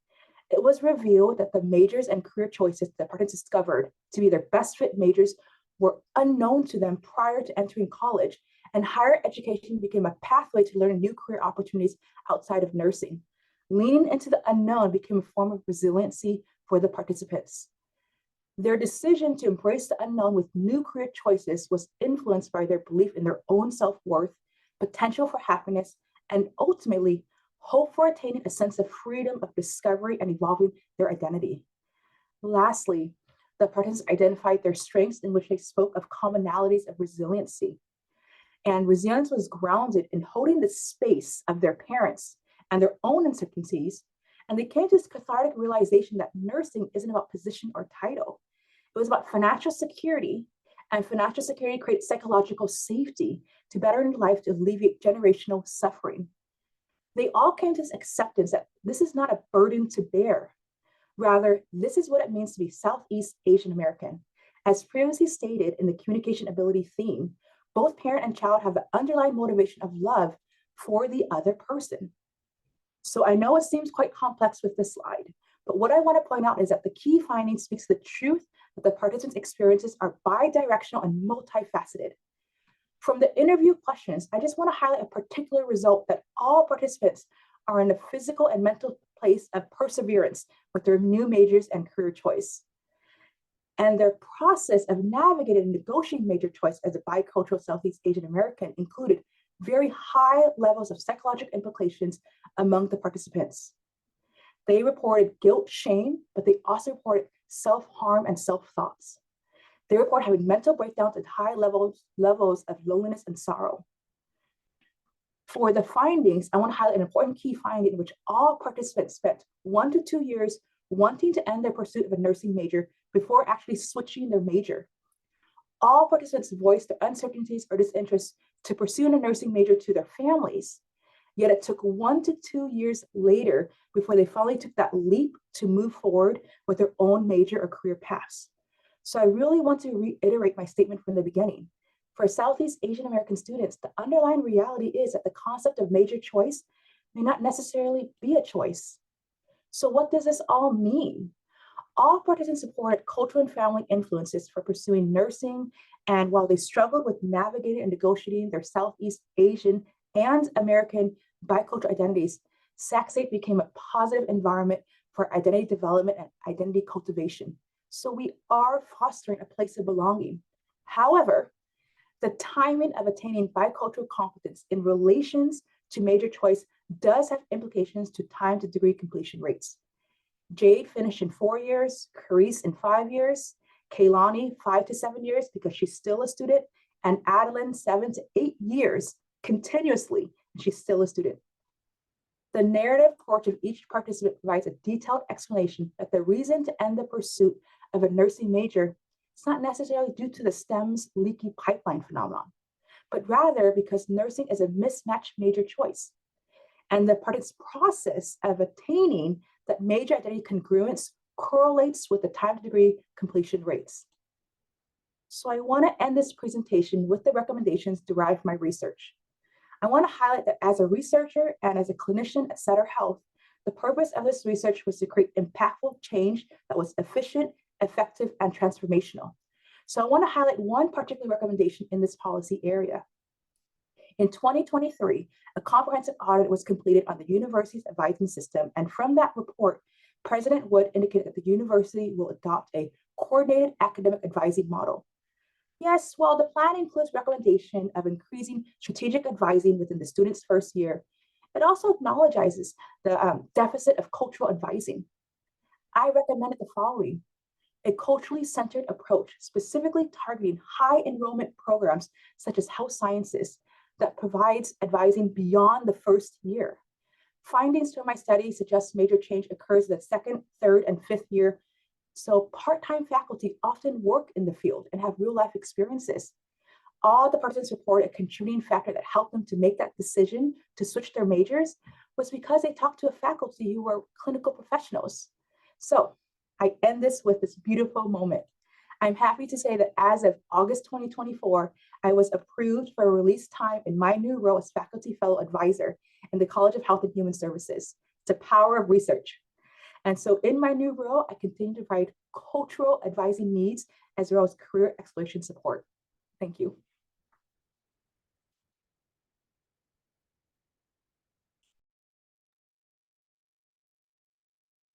It was revealed that the majors and career choices that participants discovered to be their best fit majors were unknown to them prior to entering college, and higher education became a pathway to learning new career opportunities outside of nursing. Leaning into the unknown became a form of resiliency for the participants. Their decision to embrace the unknown with new career choices was influenced by their belief in their own self-worth, potential for happiness, and ultimately hope for attaining a sense of freedom of discovery and evolving their identity. Lastly, the participants identified their strengths in which they spoke of commonalities of resiliency. And resilience was grounded in holding the space of their parents and their own uncertainties. And they came to this cathartic realization that nursing isn't about position or title. It was about financial security, and financial security creates psychological safety to better life to alleviate generational suffering. They all came to this acceptance that this is not a burden to bear. Rather, this is what it means to be Southeast Asian American. As previously stated in the communication ability theme, both parent and child have the underlying motivation of love for the other person. So I know it seems quite complex with this slide, but what I want to point out is that the key finding speaks to the truth that the participants' experiences are bidirectional and multifaceted. From the interview questions, I just want to highlight a particular result that all participants are in a physical and mental place of perseverance with their new majors and career choice. And their process of navigating and negotiating major choice as a bicultural Southeast Asian American included very high levels of psychological implications among the participants. They reported guilt, shame, but they also reported self-harm and self-thoughts. They report having mental breakdowns at high levels of loneliness and sorrow. For the findings, I want to highlight an important key finding in which all participants spent 1 to 2 years wanting to end their pursuit of a nursing major before actually switching their major. All participants voiced their uncertainties or disinterest to pursue a nursing major to their families, yet it took 1 to 2 years later before they finally took that leap to move forward with their own major or career paths. So I really want to reiterate my statement from the beginning. For Southeast Asian American students, the underlying reality is that the concept of major choice may not necessarily be a choice. So what does this all mean? All participants supported cultural and family influences for pursuing nursing, and while they struggled with navigating and negotiating their Southeast Asian and American bicultural identities, SACSATE became a positive environment for identity development and identity cultivation. So we are fostering a place of belonging. However, the timing of attaining bicultural competence in relations to major choice does have implications to time to degree completion rates. Jade finished in 4 years, Carice in 5 years, Kaylani 5 to 7 years because she's still a student, and Adeline 7 to 8 years continuously, and she's still a student. The narrative porch of each participant provides a detailed explanation that the reason to end the pursuit of a nursing major is not necessarily due to the STEM's leaky pipeline phenomenon, but rather because nursing is a mismatched major choice. And the participant's process of attaining that major identity congruence correlates with the time to degree completion rates. So I want to end this presentation with the recommendations derived from my research. I want to highlight that as a researcher and as a clinician at Sutter Health, the purpose of this research was to create impactful change that was efficient, effective, and transformational. So I want to highlight one particular recommendation in this policy area. In 2023, a comprehensive audit was completed on the university's advising system, and from that report, President Wood indicated that the university will adopt a coordinated academic advising model. Yes, while the plan includes recommendation of increasing strategic advising within the student's first year, it also acknowledges the deficit of cultural advising. I recommended the following: a culturally centered approach, specifically targeting high enrollment programs such as health sciences that provides advising beyond the first year. Findings from my study suggest major change occurs in the second, third, and fifth year. So part-time faculty often work in the field and have real-life experiences. All the participants report a contributing factor that helped them to make that decision to switch their majors was because they talked to a faculty who were clinical professionals. So I end this with this beautiful moment. I'm happy to say that as of August 2024, I was approved for a release time in my new role as faculty fellow advisor in the College of Health and Human Services. It's the power of research. And so in my new role, I continue to provide cultural advising needs as well as career exploration support. Thank you.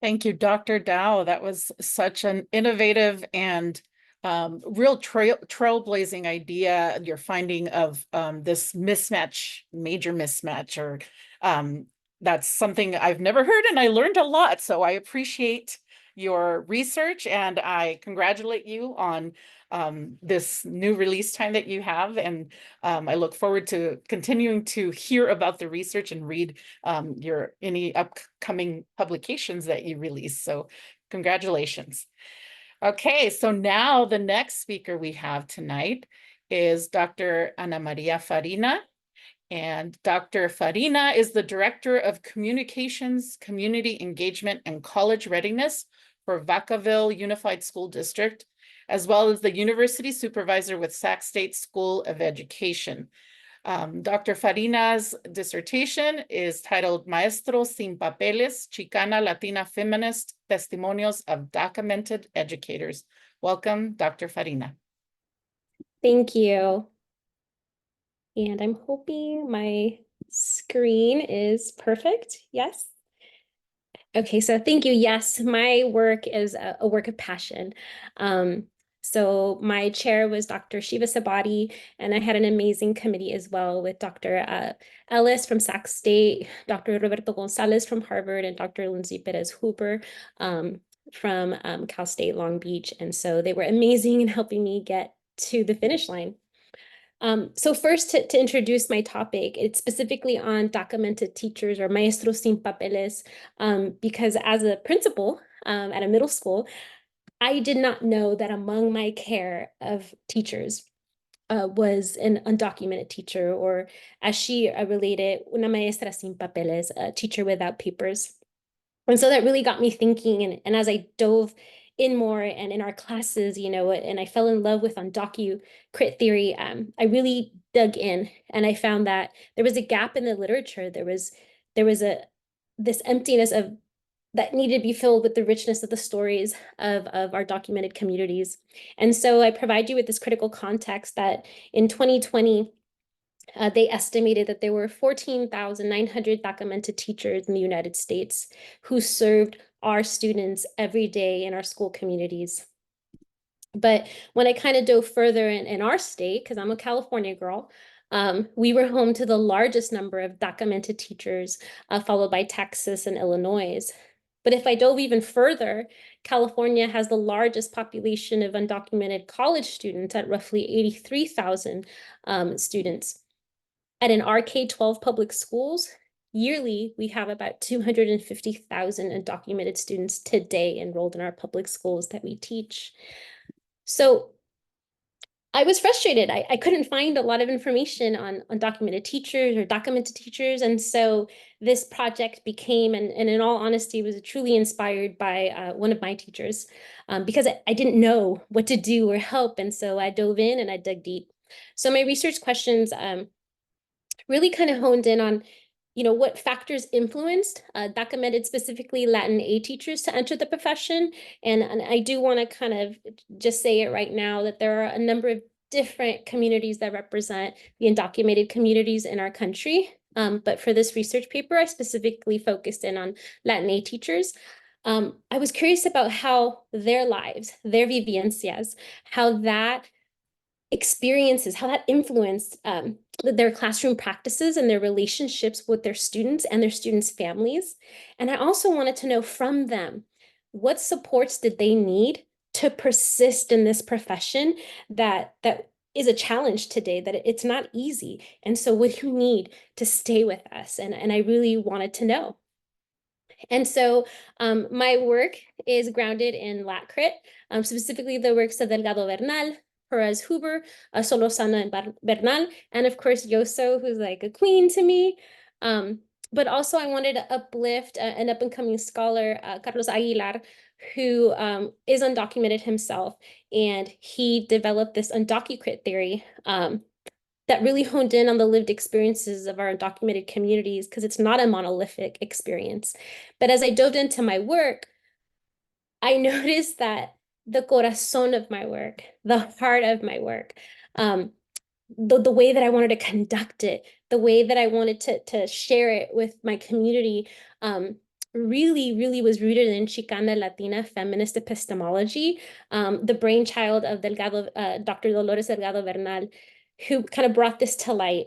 Thank you, Dr. Dao. That was such an innovative and real trailblazing idea. Your finding of this mismatch, major mismatch, or that's something I've never heard, and I learned a lot. So I appreciate your research, and I congratulate you on this new release time that you have. And I look forward to continuing to hear about the research and read your any upcoming publications that you release. So congratulations. Okay, so now the next speaker we have tonight is Dr. Ana Maria Farina. And Dr. Farina is the Director of Communications, Community Engagement, and College Readiness for Vacaville Unified School District, as well as the University Supervisor with Sac State School of Education. Dr. Farina's dissertation is titled Maestros sin Papeles, Chicana Latina Feminist Testimonios of Documented Educators. Welcome, Dr. Farina. Thank you. And I'm hoping my screen is perfect. Yes. Okay, so thank you. Yes, my work is a work of passion. So my chair was Dr. Shiva Sabati, and I had an amazing committee as well with Dr. Ellis from Sac State, Dr. Roberto Gonzalez from Harvard, and Dr. Lindsay Perez Hooper from Cal State Long Beach. And so they were amazing in helping me get to the finish line. So first, to introduce my topic, it's specifically on documented teachers or maestros sin papeles, because as a principal at a middle school, I did not know that among my care of teachers was an undocumented teacher, or as she related, una maestra sin papeles, a teacher without papers. And so that really got me thinking, and as I dove in more and in our classes, you know, and I fell in love with crit theory, I really dug in, and I found that there was a gap in the literature. There was this emptiness of that needed to be filled with the richness of the stories of our documented communities. And so I provide you with this critical context that in 2020, they estimated that there were 14,900 documented teachers in the United States who served our students every day in our school communities. But when I kind of dove further in our state, because I'm a California girl, we were home to the largest number of documented teachers, followed by Texas and Illinois. But if I dove even further, California has the largest population of undocumented college students at roughly 83,000 students. And in our K-12 public schools, yearly, we have about 250,000 undocumented students today enrolled in our public schools that we teach. So I was frustrated. I couldn't find a lot of information on undocumented teachers or documented teachers. And so this project became, and in all honesty, was truly inspired by one of my teachers, because I didn't know what to do or help. And so I dove in and I dug deep. So my research questions really kind of honed in on, you know, what factors influenced documented, specifically Latin A teachers, to enter the profession. And I do want to kind of just say it right now that there are a number of different communities that represent the undocumented communities in our country. But for this research paper, I specifically focused in on Latin A teachers. I was curious about how their lives, their vivencias, how that experiences, how that influenced their classroom practices and their relationships with their students and their students' families. And I also wanted to know from them, what supports did they need to persist in this profession that is a challenge today, that it's not easy. And so what do you need to stay with us? And I really wanted to know. And so my work is grounded in LatCrit, specifically the works of Delgado Bernal, Perez Huber, Solosana and Bernal, and of course Yoso, who's like a queen to me. But also I wanted to uplift an up-and-coming scholar, Carlos Aguilar, who is undocumented himself, and he developed this undocucrit theory that really honed in on the lived experiences of our undocumented communities, because it's not a monolithic experience. But as I dove into my work, I noticed that the corazón of my work, the heart of my work, the way that I wanted to conduct it, the way that I wanted to share it with my community, really was rooted in Chicana Latina feminist epistemology, the brainchild of Dr. Dolores Delgado Bernal, who kind of brought this to light.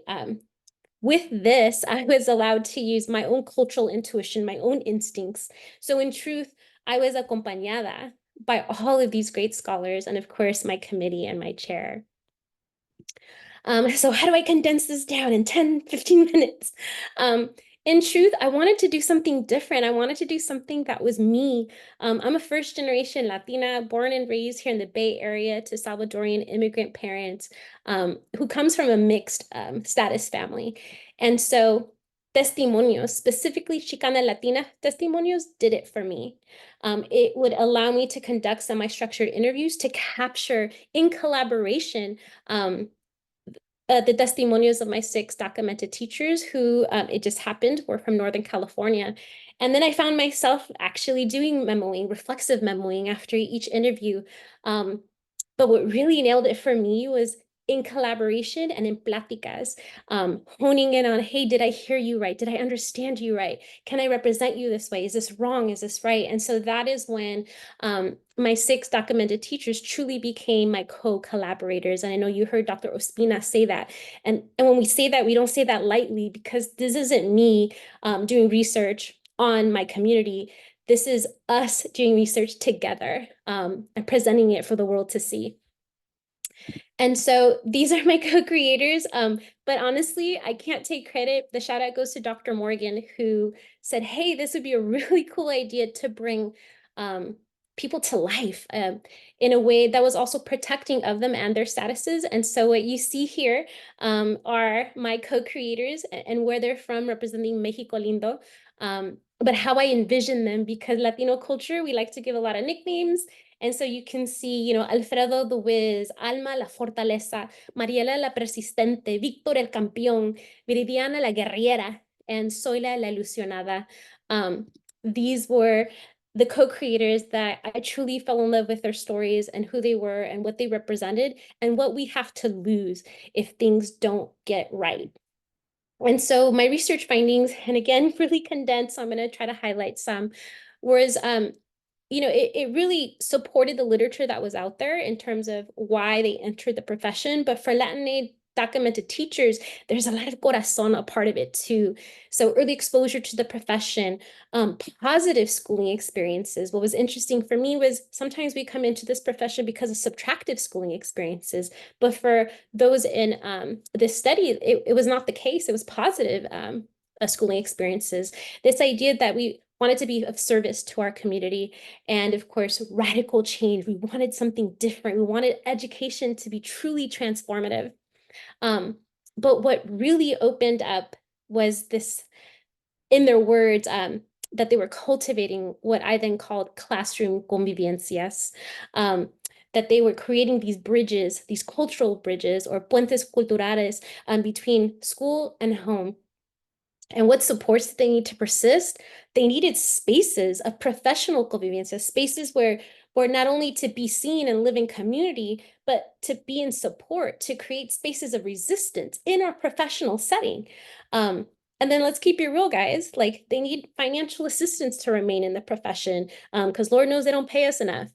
With this, I was allowed to use my own cultural intuition, my own instincts. So in truth, I was acompañada by all of these great scholars and of course my committee and my chair. So how do I condense this down in 10, 15 minutes? In truth, I wanted to do something different. I wanted to do something that was me. I'm a first generation Latina, born and raised here in the Bay Area to Salvadorian immigrant parents, who comes from a mixed status family. And so testimonios, specifically Chicana Latina testimonios, did it for me. It would allow me to conduct semi-structured interviews to capture in collaboration the testimonials of my 6 documented teachers who, it just happened, were from Northern California. And then I found myself actually doing memoing, reflexive memoing after each interview. But what really nailed it for me was in collaboration and in pláticas, honing in on, hey, did I hear you right? Did I understand you right? Can I represent you this way? Is this wrong? Is this right? And so that is when my 6 documented teachers truly became my co-collaborators. And I know you heard Dr. Ospina say that. And when we say that, we don't say that lightly, because this isn't me doing research on my community. This is us doing research together and presenting it for the world to see. And so these are my co-creators, but honestly, I can't take credit. The shout out goes to Dr. Morgan, who said, hey, this would be a really cool idea to bring people to life in a way that was also protecting of them and their statuses. And so what you see here are my co-creators and where they're from, representing Mexico Lindo, but how I envision them, because Latino culture, we like to give a lot of nicknames. And so you can see, you know, Alfredo the Wiz, Alma la Fortaleza, Mariela la Persistente, Víctor el Campeón, Viridiana la Guerriera, and Zoila la Ilusionada. These were the co-creators that I truly fell in love with their stories and who they were and what they represented and what we have to lose if things don't get right. And so my research findings, and again, really condensed, so I'm going to try to highlight some, was you know, it really supported the literature that was out there in terms of why they entered the profession. But for Latin documented teachers, there's a lot of corazón a part of it too. So early exposure to the profession, positive schooling experiences. What was interesting for me was sometimes we come into this profession because of subtractive schooling experiences. But for those in this study, it was not the case. It was positive schooling experiences. This idea that we wanted to be of service to our community. And of course, radical change. We wanted something different. We wanted education to be truly transformative. But what really opened up was this, in their words, that they were cultivating what I then called classroom convivencias, that they were creating these bridges, these cultural bridges or puentes culturales between school and home. And what supports did they need to persist? They needed spaces of professional convivencia, spaces where not only to be seen and live in community, but to be in support, to create spaces of resistance in our professional setting. And then let's keep it real, guys. Like, they need financial assistance to remain in the profession, because Lord knows they don't pay us enough.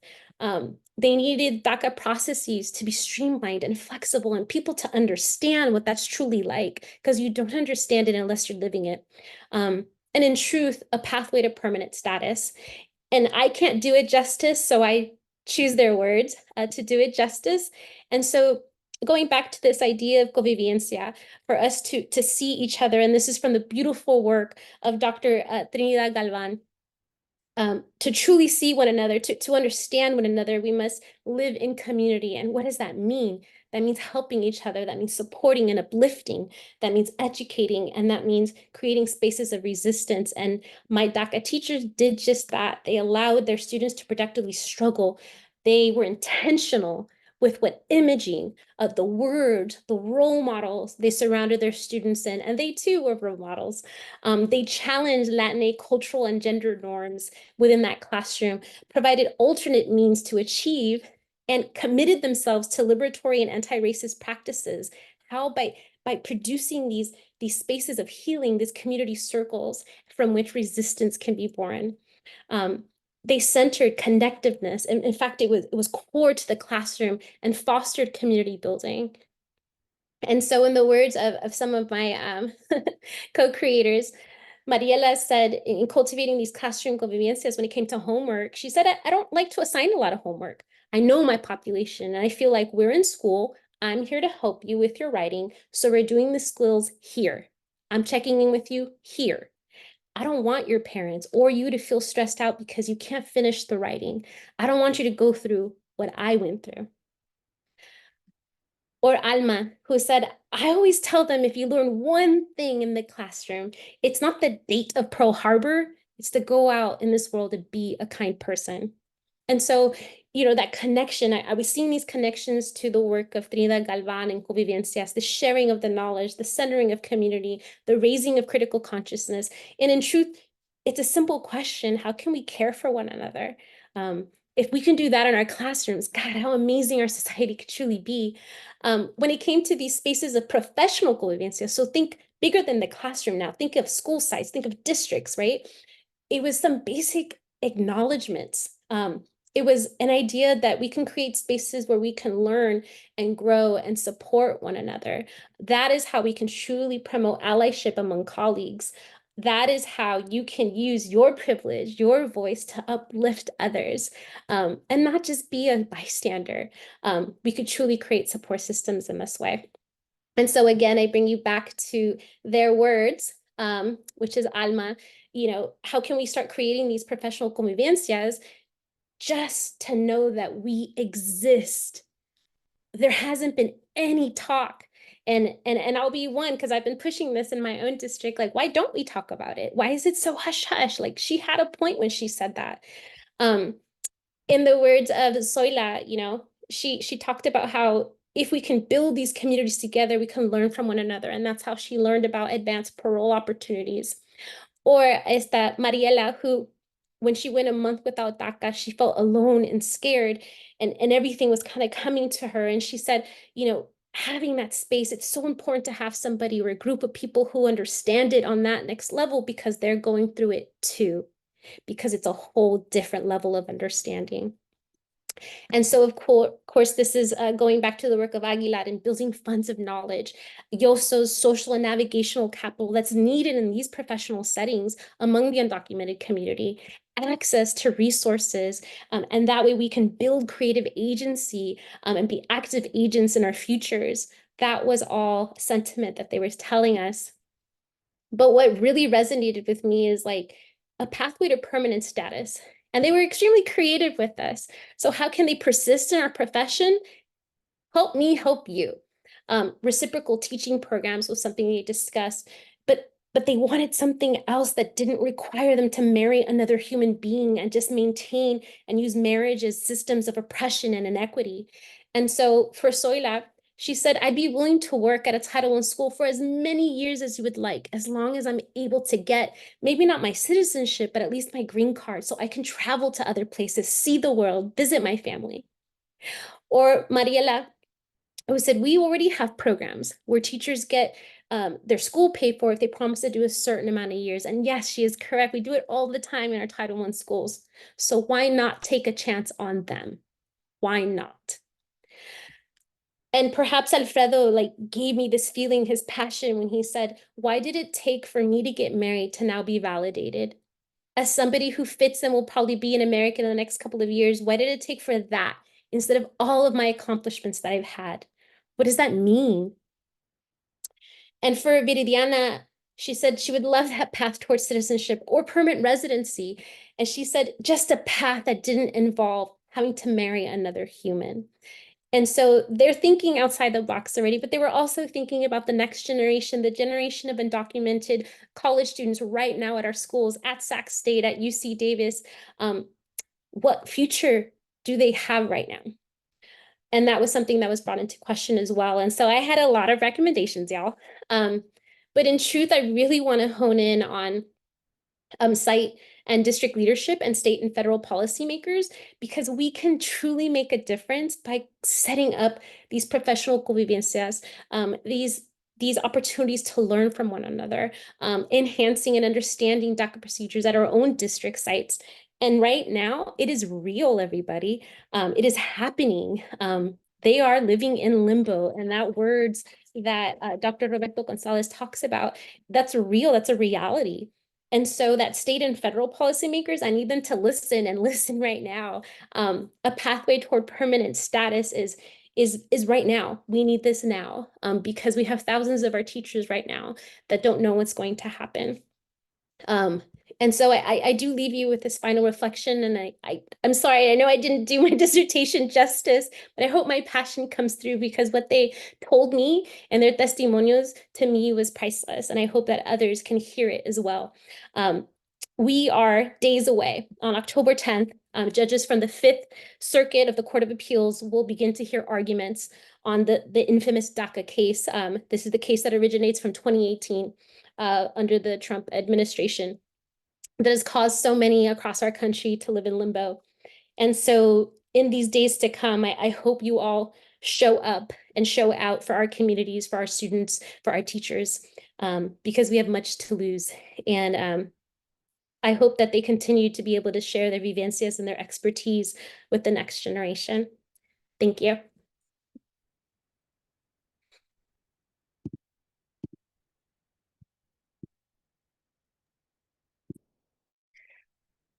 They needed DACA processes to be streamlined and flexible and people to understand what that's truly like, because you don't understand it unless you're living it. And in truth, a pathway to permanent status. And I can't do it justice, so I choose their words to do it justice. And so going back to this idea of convivencia, for us to see each other, and this is from the beautiful work of Dr. Trinidad Galvan, to truly see one another, to understand one another, we must live in community. And what does that mean? That means helping each other. That means supporting and uplifting. That means educating. And that means creating spaces of resistance. And my DACA teachers did just that. They allowed their students to productively struggle. They were intentional with what imaging of the word, the role models they surrounded their students in, and they too were role models. They challenged Latinx cultural and gender norms within that classroom, provided alternate means to achieve, and committed themselves to liberatory and anti-racist practices. How? By producing these these spaces of healing, these community circles from which resistance can be born. They centered connectiveness, and in fact, it was core to the classroom and fostered community building. And so, in the words of some of my co-creators, Mariela said in cultivating these classroom convivencias, when it came to homework, she said, I don't like to assign a lot of homework. I know my population, and I feel like we're in school. I'm here to help you with your writing. So we're doing the skills here. I'm checking in with you here. I don't want your parents or you to feel stressed out because you can't finish the writing. I don't want you to go through what I went through. Or Alma, who said, I always tell them if you learn one thing in the classroom, it's not the date of Pearl Harbor, it's to go out in this world and be a kind person. And so, that connection, I was seeing these connections to the work of Trinidad Galvan and Convivencias, the sharing of the knowledge, the centering of community, the raising of critical consciousness. And in truth, it's a simple question: how can we care for one another? If we can do that in our classrooms, God, how amazing our society could truly be. When it came to these spaces of professional convivencia, so think bigger than the classroom now, think of school sites, think of districts, right? It was some basic acknowledgements. It was an idea that we can create spaces where we can learn and grow and support one another. That is how we can truly promote allyship among colleagues. That is how you can use your privilege, your voice to uplift others, and not just be a bystander. We could truly create support systems in this way. And so again, I bring you back to their words, which is Alma. How can we start creating these professional convivencias just to know that we exist? There hasn't been any talk. And I'll be one, because I've been pushing this in my own district. Like, why don't we talk about it? Why is it so hush hush? Like, she had a point when she said that. In the words of Zoila, she talked about how if we can build these communities together, we can learn from one another. And that's how she learned about advanced parole opportunities. Or is that Mariela, who, when she went a month without DACA, she felt alone and scared, and everything was kind of coming to her. And she said, having that space, it's so important to have somebody or a group of people who understand it on that next level, because they're going through it too, because it's a whole different level of understanding. And so, of course, this is going back to the work of Aguilar and building funds of knowledge, Yoso's social and navigational capital that's needed in these professional settings among the undocumented community, access to resources, and that way we can build creative agency and be active agents in our futures. That was all sentiment that they were telling us. But what really resonated with me is like a pathway to permanent status. And they were extremely creative with us. So how can they persist in our profession? Help me help you. Reciprocal teaching programs was something they discussed, but they wanted something else that didn't require them to marry another human being and just maintain and use marriage as systems of oppression and inequity. And so for Zoila, she said, I'd be willing to work at a Title I school for as many years as you would like, as long as I'm able to get, maybe not my citizenship, but at least my green card, so I can travel to other places, see the world, visit my family. Or Mariela, who said, we already have programs where teachers get their school paid for if they promise to do a certain amount of years. And yes, she is correct. We do it all the time in our Title I schools. So why not take a chance on them? Why not? And perhaps Alfredo gave me this feeling, his passion, when he said, why did it take for me to get married to now be validated? As somebody who fits and will probably be an American in the next couple of years, why did it take for that instead of all of my accomplishments that I've had? What does that mean? And for Viridiana, she said she would love that path towards citizenship or permanent residency. And she said just a path that didn't involve having to marry another human. And so they're thinking outside the box already, but they were also thinking about the next generation, the generation of undocumented college students right now at our schools, at Sac State, at UC Davis. What future do they have right now? And that was something that was brought into question as well. And so I had a lot of recommendations, y'all. But in truth, I really want to hone in on site and district leadership and state and federal policymakers, because we can truly make a difference by setting up these professional convivencias, these these opportunities to learn from one another, enhancing and understanding DACA procedures at our own district sites. And right now, it is real, everybody. It is happening. They are living in limbo, and that words that Dr. Roberto Gonzalez talks about, that's real, that's a reality. And so that state and federal policymakers, I need them to listen and listen right now. A pathway toward permanent status is right now. We need this now, because we have thousands of our teachers right now that don't know what's going to happen. And so I do leave you with this final reflection, and I'm sorry, I know I didn't do my dissertation justice, but I hope my passion comes through, because what they told me and their testimonios to me was priceless, and I hope that others can hear it as well. We are days away. On October 10th, judges from the Fifth Circuit of the Court of Appeals will begin to hear arguments on the infamous DACA case. This is the case that originates from 2018 under the Trump administration, that has caused so many across our country to live in limbo. And so in these days to come, I hope you all show up and show out for our communities, for our students, for our teachers, because we have much to lose. And I hope that they continue to be able to share their vivencias and their expertise with the next generation. Thank you.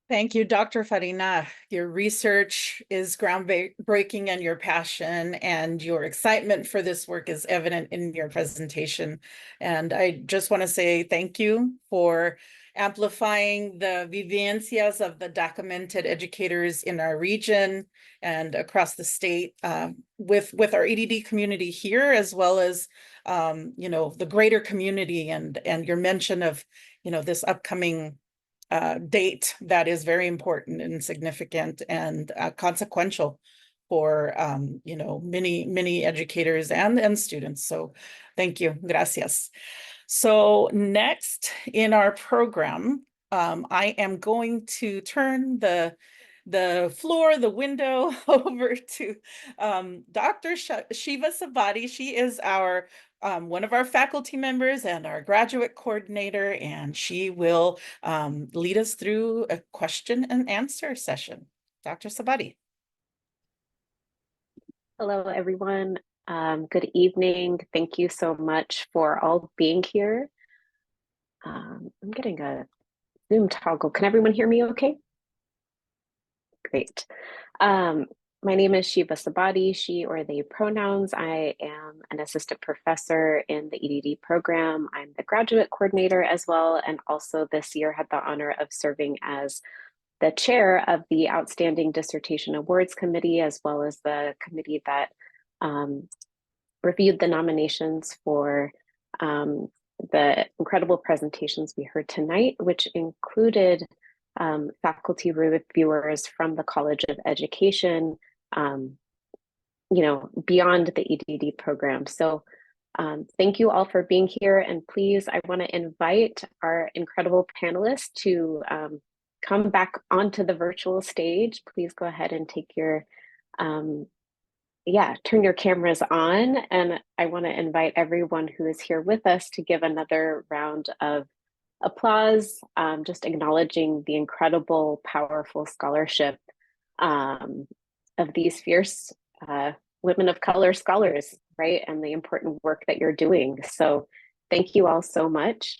Thank you, Dr. Farina. Your research is groundbreaking, and your passion and your excitement for this work is evident in your presentation. And I just want to say thank you for amplifying the vivencias of the documented educators in our region and across the state, with our EDD community here, as well as the greater community, and your mention of this upcoming date that is very important and significant and consequential for many educators and students. So thank you, gracias. So next in our program, I am going to turn the window over to Dr. Shiva Sabati. She is our one of our faculty members and our graduate coordinator, and she will lead us through a question and answer session. Dr. Sabati. Hello, everyone. Good evening. Thank you so much for all being here. I'm getting a Zoom toggle. Can everyone hear me okay? Great. My name is Shiva Sabati, she or they pronouns. I am an assistant professor in the EDD program. I'm the graduate coordinator as well, and also this year had the honor of serving as the chair of the Outstanding Dissertation Awards Committee, as well as the committee that reviewed the nominations for the incredible presentations we heard tonight, which included faculty reviewers from the College of Education, beyond the EDD program. So thank you all for being here. And please, I want to invite our incredible panelists to come back onto the virtual stage. Please go ahead and take your, turn your cameras on. And I want to invite everyone who is here with us to give another round of applause, just acknowledging the incredible, powerful scholarship of these fierce women of color scholars, right? And the important work that you're doing. So thank you all so much.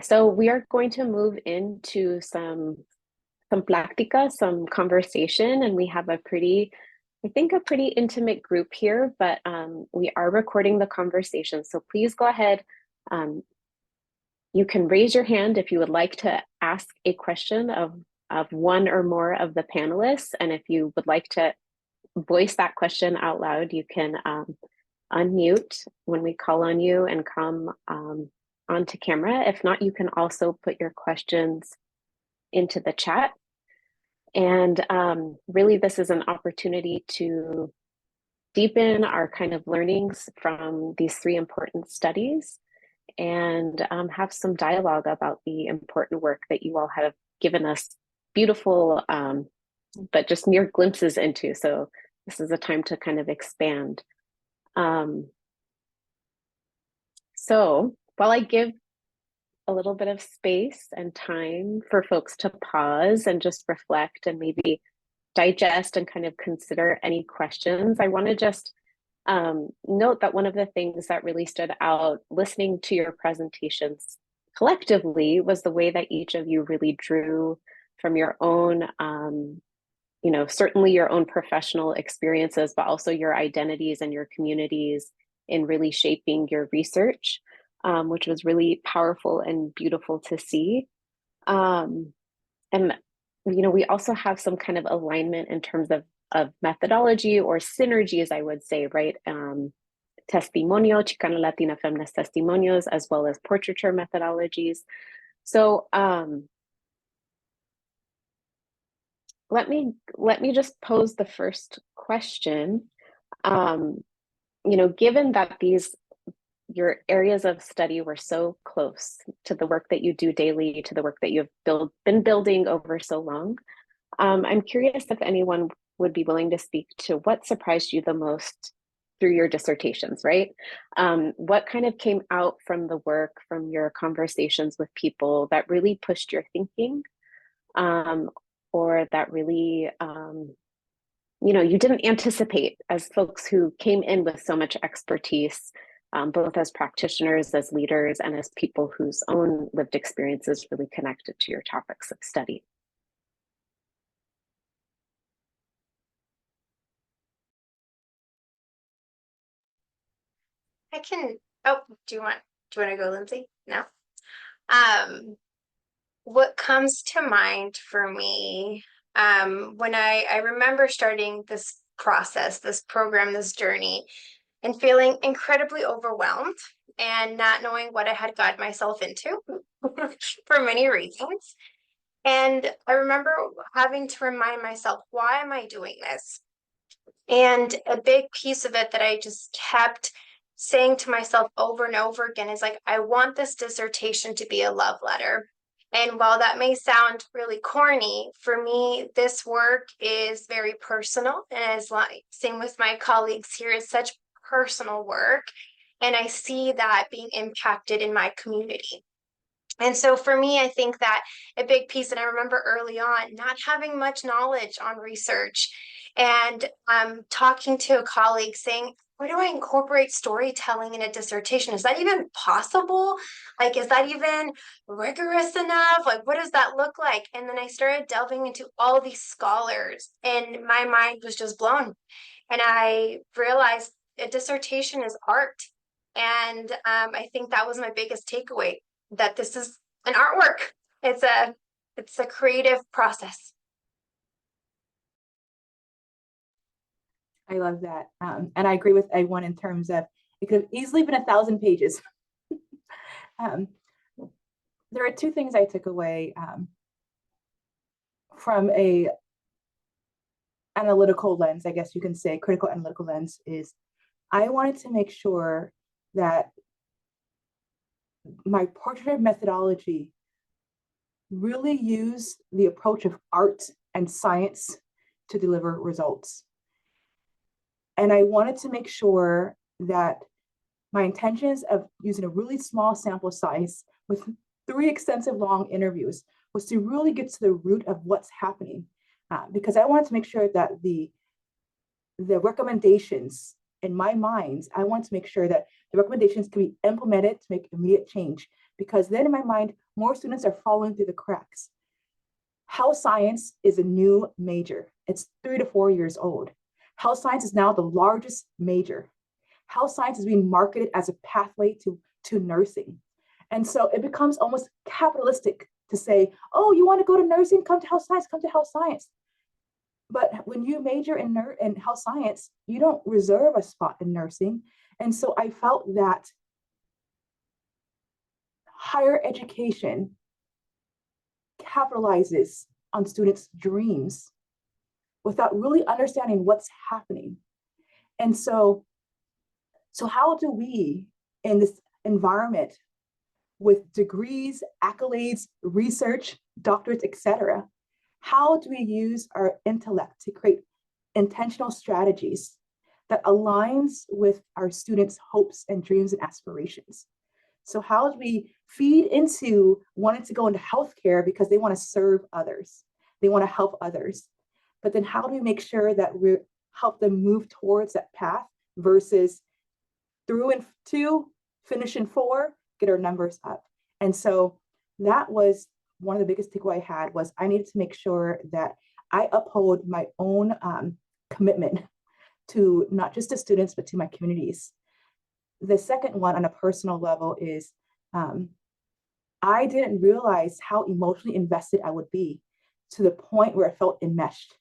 So we are going to move into some plática, some conversation, and we have a pretty intimate group here, but we are recording the conversation. So please go ahead. You can raise your hand if you would like to ask a question of one or more of the panelists. And if you would like to voice that question out loud, you can unmute when we call on you and come onto camera. If not, you can also put your questions into the chat. And really, this is an opportunity to deepen our kind of learnings from these three important studies and have some dialogue about the important work that you all have given us beautiful, but just mere glimpses into. So this is a time to kind of expand. So while I give a little bit of space and time for folks to pause and just reflect and maybe digest and kind of consider any questions, I want to just note that one of the things that really stood out listening to your presentations collectively was the way that each of you really drew from your own, certainly your own professional experiences, but also your identities and your communities in really shaping your research, which was really powerful and beautiful to see. And we also have some kind of alignment in terms of methodology or synergies, I would say, right? Testimonio, Chicana Latina feminist testimonios, as well as portraiture methodologies. So let me just pose the first question. Given that your areas of study were so close to the work that you do daily, to the work that you've been building over so long, I'm curious if anyone would be willing to speak to what surprised you the most through your dissertations, right? What kind of came out from the work, from your conversations with people that really pushed your thinking, or that really, you didn't anticipate as folks who came in with so much expertise, both as practitioners, as leaders, and as people whose own lived experiences really connected to your topics of study? I can, do you want to go, Lindsay? No. What comes to mind for me, when I remember starting this process, this program, this journey, and feeling incredibly overwhelmed and not knowing what I had got myself into for many reasons. And I remember having to remind myself, why am I doing this? And a big piece of it that I just kept saying to myself over and over again is like, I want this dissertation to be a love letter. And while that may sound really corny, for me, this work is very personal. And as like same with my colleagues here, it's such personal work. And I see that being impacted in my community. And so for me, I think that a big piece, and I remember early on not having much knowledge on research and talking to a colleague saying, where do I incorporate storytelling in a dissertation? Is that even possible? Like, is that even rigorous enough? Like, what does that look like? And then I started delving into all these scholars and my mind was just blown. And I realized a dissertation is art. And I think that was my biggest takeaway, that this is an artwork. It's a creative process. I love that. And I agree with everyone in terms of it could have easily been 1,000 pages. There are two things I took away from a analytical lens, I guess you can say, critical analytical lens, is I wanted to make sure that my portrait methodology really used the approach of art and science to deliver results. And I wanted to make sure that my intentions of using a really small sample size with 3 extensive long interviews was to really get to the root of what's happening. Because I wanted to make sure that the recommendations in my mind, I want to make sure that the recommendations can be implemented to make immediate change. Because then in my mind, more students are falling through the cracks. Health science is a new major. It's 3 to 4 years old. Health science is now the largest major. Health science is being marketed as a pathway to nursing. And so it becomes almost capitalistic to say, oh, you want to go to nursing? Come to health science, come to health science. But when you major in health science, you don't reserve a spot in nursing. And so I felt that higher education capitalizes on students' dreams without really understanding what's happening. And so how do we, in this environment with degrees, accolades, research, doctorates, etc., how do we use our intellect to create intentional strategies that aligns with our students' hopes and dreams and aspirations? So how do we feed into wanting to go into healthcare because they want to serve others, they want to help others, but then how do we make sure that we help them move towards that path versus through in 2, finish in 4, get our numbers up. And so that was one of the biggest takeaway I had, was I needed to make sure that I uphold my own commitment to not just the students, but to my communities. The second one on a personal level is I didn't realize how emotionally invested I would be, to the point where I felt enmeshed.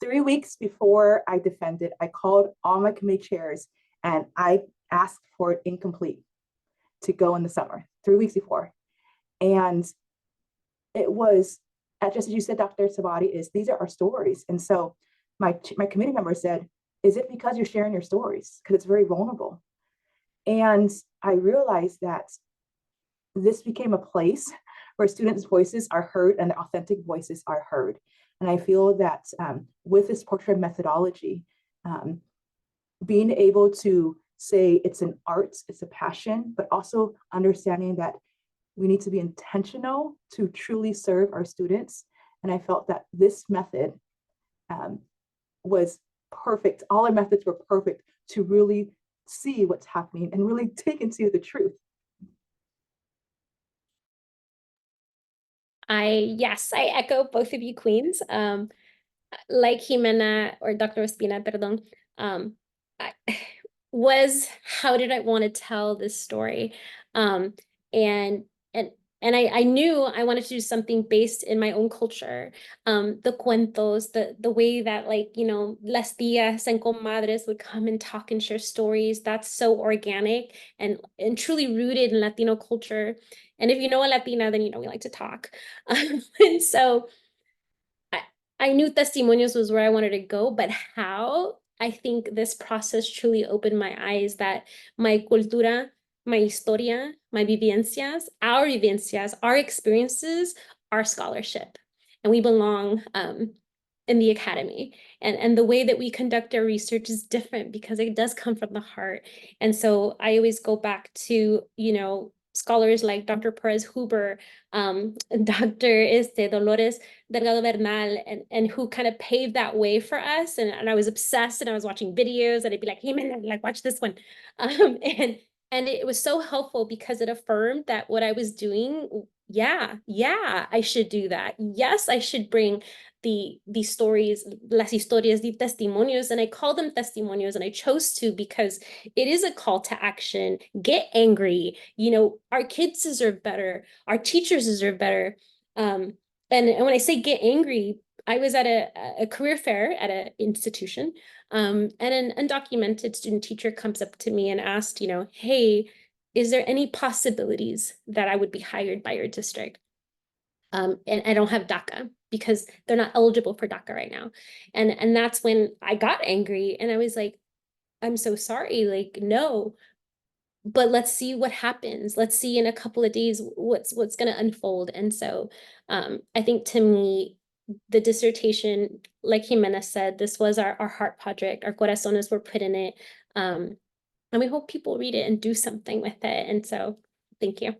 3 weeks before I defended, I called all my committee chairs and I asked for it incomplete to go in the summer, 3 weeks before. And it was, just as you said, Dr. Sabati, is these are our stories. And so my committee member said, is it because you're sharing your stories? Because it's very vulnerable. And I realized that this became a place where students' voices are heard and authentic voices are heard. And I feel that with this portrait methodology, being able to say it's an art, it's a passion, but also understanding that we need to be intentional to truly serve our students. And I felt that this method was perfect. All our methods were perfect to really see what's happening and really take into the truth. Yes, I echo both of you queens. Like Ximena, or Dr. Ospina, perdón, was how did I want to tell this story? And I knew I wanted to do something based in my own culture. The cuentos, the way that, like, you know, las tías and comadres would come and talk and share stories. That's so organic and truly rooted in Latino culture. And if you know a Latina, then you know we like to talk. And so I knew testimonios was where I wanted to go, but how? I think this process truly opened my eyes that my cultura, my historia, my vivencias, our experiences, our scholarship, and we belong in the academy. And the way that we conduct our research is different because it does come from the heart. And so I always go back to, you know, scholars like Dr. Perez Huber, Dr. Dolores Delgado Bernal, and who kind of paved that way for us. And I was obsessed, and I was watching videos, and I'd be like, hey man, like, watch this one. And it was so helpful because it affirmed that what I was doing, yeah, I should do that. Yes, I should bring the stories, las historias de testimonios, and I call them testimonios, and I chose to because it is a call to action. Get angry. You know, our kids deserve better. Our teachers deserve better. And when I say get angry, I was at a career fair at an institution, and an undocumented student teacher comes up to me and asked, you know, hey, is there any possibilities that I would be hired by your district? And I don't have DACA because they're not eligible for DACA right now. And that's when I got angry, and I was like, I'm so sorry, like, no, but let's see what happens. Let's see in a couple of days what's going to unfold. And so I think, to me, the dissertation, like Ximena said, this was our heart project. Our corazones were put in it. And we hope people read it and do something with it. And so thank you.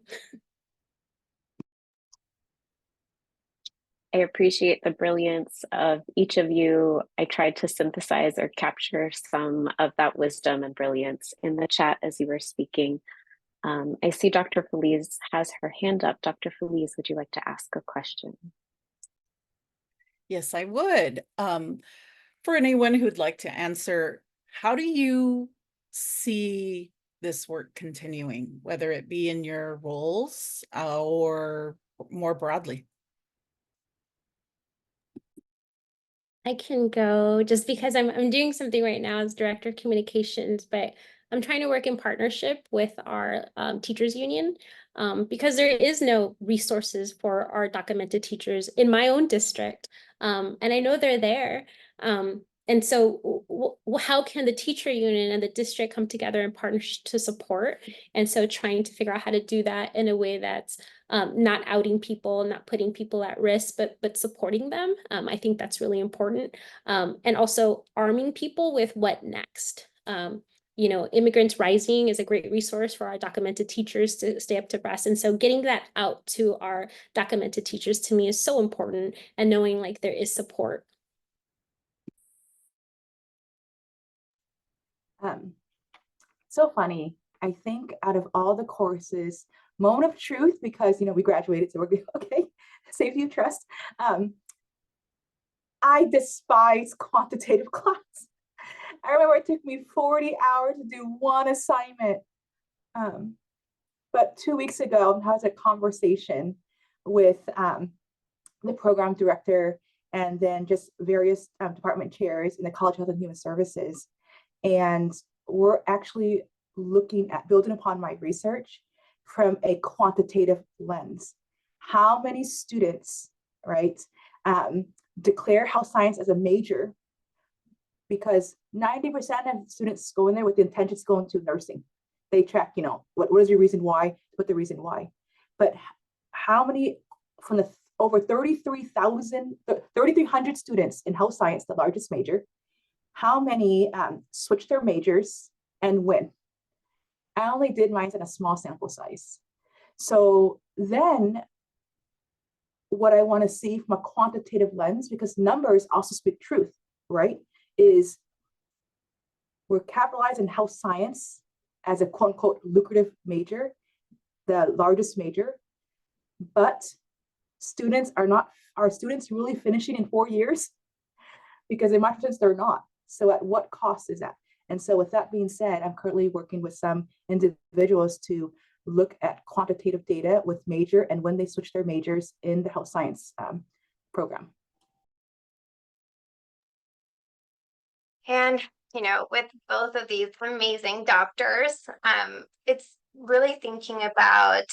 I appreciate the brilliance of each of you. I tried to synthesize or capture some of that wisdom and brilliance in the chat as you were speaking. I see Dr. Feliz has her hand up. Dr. Feliz, would you like to ask a question? Yes, I would. For anyone who'd like to answer, how do you see this work continuing, whether it be in your roles or more broadly? I can go, just because I'm doing something right now as director of communications, but I'm trying to work in partnership with our teachers union, because there is no resources for our documented teachers in my own district. And I know they're there. And so how can the teacher union and the district come together in partnership to support? And so trying to figure out how to do that in a way that's not outing people, not putting people at risk, but supporting them. I think that's really important. And also arming people with what next. Immigrants Rising is a great resource for our documented teachers to stay up to breast. And so getting that out to our documented teachers to me is so important, and knowing like there is support. So funny. I think out of all the courses, moment of truth, because we graduated, so we're good. Okay, safety of trust. I despise quantitative class. I remember it took me 40 hours to do one assignment. But 2 weeks ago, I was a conversation with the program director and then just various department chairs in the College of Health and Human Services. And we're actually looking at building upon my research from a quantitative lens. How many students, right, declare health science as a major? Because 90% of students go in there with the intention to go into nursing. They track, what is your reason why, what the reason why. But how many from the over 3,300 students in health science, the largest major, how many switch their majors and when? I only did mine in a small sample size. So then what I want to see from a quantitative lens, because numbers also speak truth, right? Is we're capitalizing health science as a quote unquote lucrative major, the largest major, but students are students really finishing in 4 years? Because in my sense, they're not. So at what cost is that? And so with that being said, I'm currently working with some individuals to look at quantitative data with major and when they switch their majors in the health science program. And, with both of these amazing doctors, it's really thinking about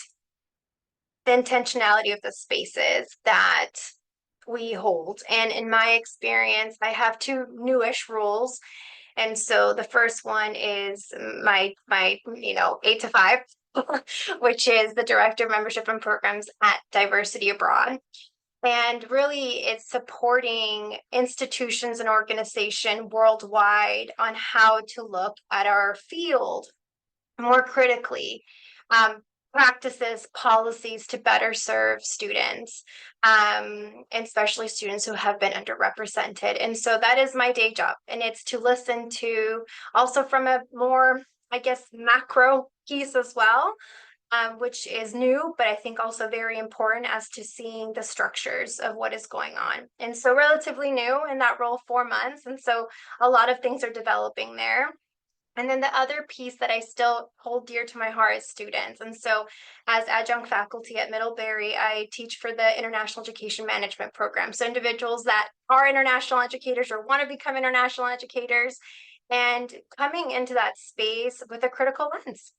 the intentionality of the spaces that we hold. And in my experience, I have 2 newish roles. And so the first one is my 8 to 5, which is the Director of Membership and Programs at Diversity Abroad. And really, it's supporting institutions and organizations worldwide on how to look at our field more critically, practices, policies to better serve students, and especially students who have been underrepresented. And so that is my day job. And it's to listen to also from a more, macro piece as well, which is new, but I think also very important as to seeing the structures of what is going on. And so relatively new in that role, 4 months. And so a lot of things are developing there. And then the other piece that I still hold dear to my heart is students. And so as adjunct faculty at Middlebury, I teach for the International Education Management Program. So individuals that are international educators or want to become international educators, and coming into that space with a critical lens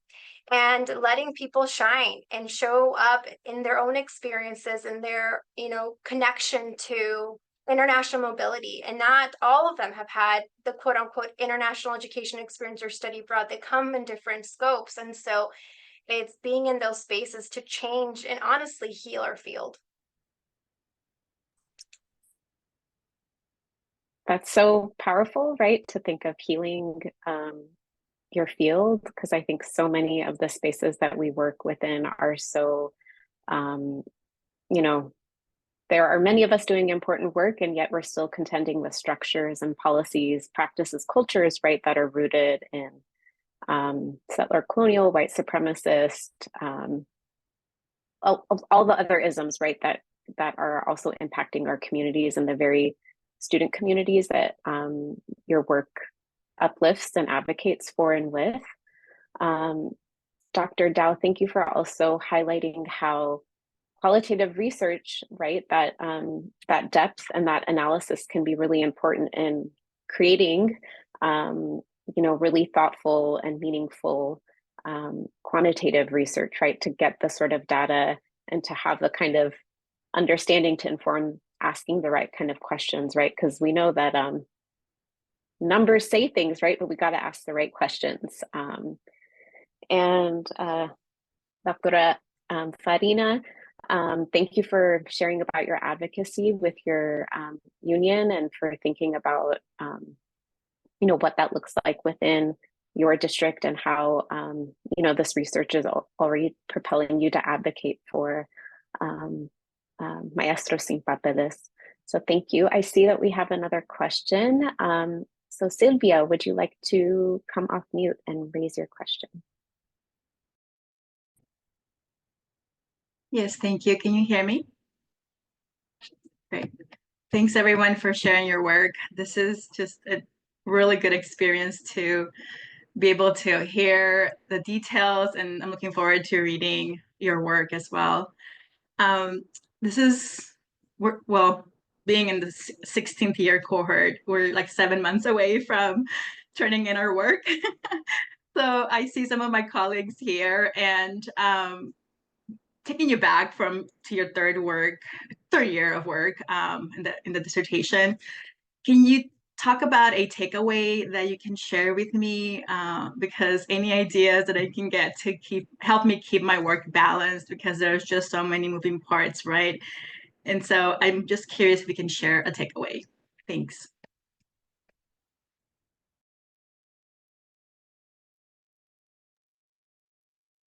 and letting people shine and show up in their own experiences and their, connection to international mobility. And not all of them have had the quote unquote international education experience or study abroad. They come in different scopes. And so it's being in those spaces to change and honestly heal our field. That's so powerful, right? To think of healing your field, because I think so many of the spaces that we work within are so, there are many of us doing important work, and yet we're still contending with structures and policies, practices, cultures, right, that are rooted in settler colonial, white supremacist, all the other isms, right, that are also impacting our communities and the very student communities that your work uplifts and advocates for and with. Dr. Dao, thank you for also highlighting how qualitative research, right, that depth and that analysis can be really important in creating, really thoughtful and meaningful quantitative research, right, to get the sort of data and to have the kind of understanding to inform asking the right kind of questions, right? Because we know that numbers say things, right, but we got to ask the right questions. And Dr. Farina, thank you for sharing about your advocacy with your union and for thinking about, what that looks like within, your district and how, you know, this research is already propelling you to advocate for maestros sin papeles. So thank you. I see that we have another question. So Sylvia, would you like to come off mute and raise your question? Yes, thank you. Can you hear me? Great. Thanks everyone for sharing your work. This is just a really good experience to be able to hear the details, and I'm looking forward to reading your work as well. This is, well, being in the 16th year cohort, we're like 7 months away from turning in our work. So I see some of my colleagues here, and taking you back to your third year of work in the dissertation, can you talk about a takeaway that you can share with me? Because any ideas that I can get to help me keep my work balanced, because there's just so many moving parts, right? And so I'm just curious if we can share a takeaway. Thanks.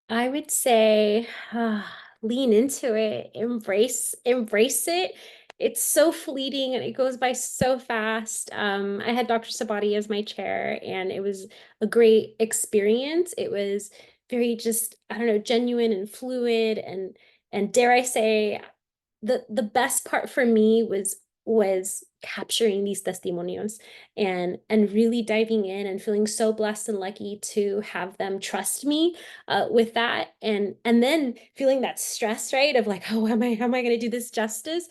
I would say lean into it, embrace it. It's so fleeting and it goes by so fast. I had Dr. Sabati as my chair, and it was a great experience. It was very just, I don't know, genuine and fluid, and dare I say, the best part for me was capturing these testimonios and really diving in and feeling so blessed and lucky to have them trust me with that, and then feeling that stress, right, of like, oh, how am I going to do this justice?